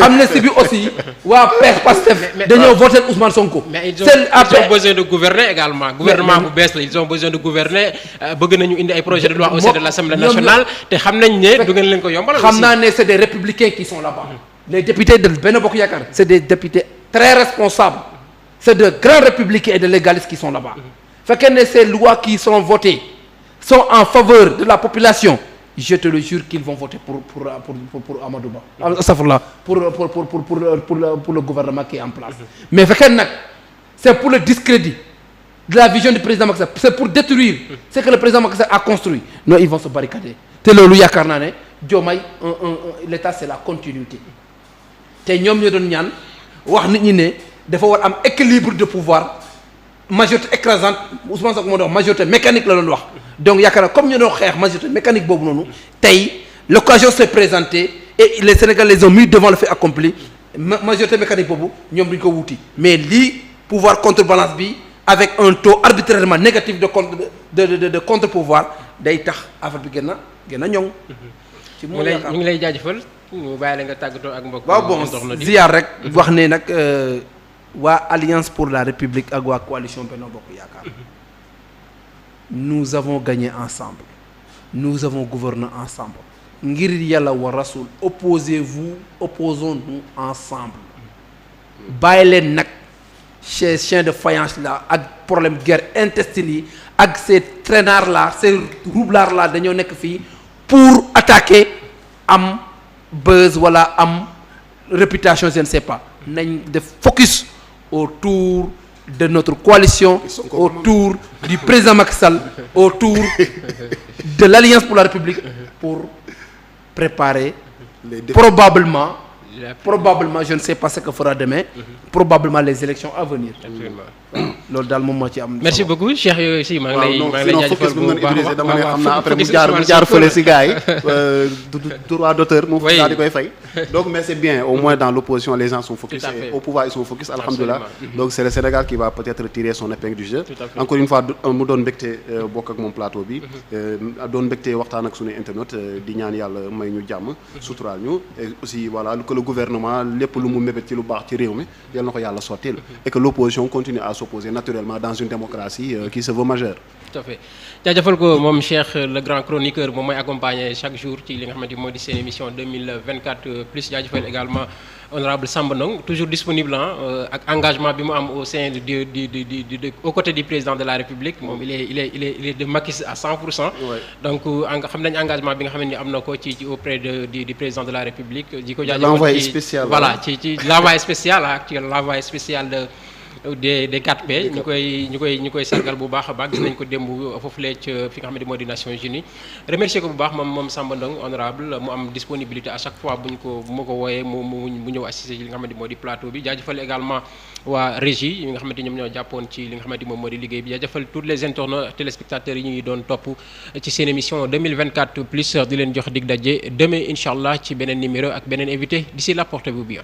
amnistie bi aussi waa Pastef dañoo voté Ousmane Sonko. mais ils ont besoin de gouverner également. gouvernement bu bees la ils ont besoin de gouverner bëgg nañu indi ay projet de loi au sein de l'Assemblée nationale te xam nañ ne du ngeen leen ko yombal. xam naa ne c'est des républicains qui sont là-bas. Les députés de Benno Bokk Yaakaar c'est des députés très responsables c'est de grands républicains et de légalistes qui sont là-bas fekkee ne ces lois qui sont votées sont en faveur de la population je te le jure qu'ils vont voter pour Amadou Ba astafurlah pour le gouvernement qui est en place mais fekkee nag c'est pour le discrédit de la vision du président Macky Sall c'est pour détruire ce que le président Macky Sall a construit non ils vont se barricader te loolu yaakaar naa ne Diomaye l'état c'est la continuité te ñoom ñoo doon ñaan wax nit ñi ne dafa war am équilibre de pouvoir majorité écrasante Ousmane Sonko moo doon wax majorité mécanique la doon wax donc yaakaar naa comme ñu doon xeex majorité mécanique boobu noonu tey l'occasion s'est présentée et les Sénégalais les ont mis devant le fait accompli majorité mécanique boobu ñoom duñ ko wuti mais lii pouvoir contrebalance bi avec un taux arbitrairement négatif de contre-pouvoir day tax affaire bi gën a ñoŋ. ci ñu ngi lay jaajëfal ñu bàyyi la nga tàggatoo ak mbokk. waaw bon ziar rek. wax ne nag waa Alliance pour la République ak waa coalition Benno Bokk Yaakaar nous avons gagné ensemble nous avons gouverné ensemble ngir yàlla wa rasul opposons-nous ensemble bàyyi leen nag ces chiens de faïence là ak problème guerre intestine yi ak ces traînards là ces roublards là dañoo nekk fii pour attaquer am buzz wala am réputation je ne sais pas nañ def focus autour de notre coalition autour du président Macky Sall autour de l'Alliance pour la République pour préparer probablement je ne sais pas ce que fera demain probablement les élections à venir. loolu daal moom moo ci am. merci beaucoup Cheikh yooyu si maa ngi lay jaajëfal bu baax dama ne xam naa après mu jaar fële si gars yi droit d'auteur mu daal di koy fay donc mais c'est bien au moins dans l'opposition les gens sont focus et au pouvoir ils sont focus alhamdoulilah donc c'est le Sénégal qui va peut-être tirer son épingle du jeu encore une fois mu doon mbégte bokk ak moom plateau bi doon mbégte waxtaan ak suñu internet di ñaan yàlla may ñu jàmm suturaal ñu et aussi voilà que le gouvernement lépp lu mu mébét ci lu baax ci réew mi yal na ko yàlla sottil et que l'opposition continue à s'opposer naturellement dans une démocratie qui se veut majeure. Tout à fait jaajëfal ko moom Cheikh le grand chroniqueur moom mooy accompagner chaque jour ci li nga xamante ni moo di seen émission 2024 plus jaajëfal également honorable Samba Ndong toujours disponible ak engagement bi mu am au sein aux côtés du président de la République moom il est de Macky à 100%. donc xam nañ engagement bi nga xamante ni am na ko ci auprès du président de la République. di ko jaajëfal l'envoyé spécial voilà ci l'envoyé spécial actuel l'envoyé spécial des 4P ñu koy sargal bu baax a baax gis nañ ko démb foofulee ci fi nga xam ne moo di Nations Unies remercier ko bu baax moom Samba Ndong honorable mu am disponibilité à chaque fois bu ma ko wooyee mu ñëw assister ci li nga xamante moo di plateau bi jaajëfal également waa régie yi nga xamante ñoom ñoo jàppoon ci li nga xamante moom moo di liggéey bi jaajëfal tous les internautes téléspectateurs yi ñuy doon topp ci seen émission 2024 plus di leen jox dig daje demain incha allah ci beneen numéro ak beneen invité d'ici là portez-vous bien.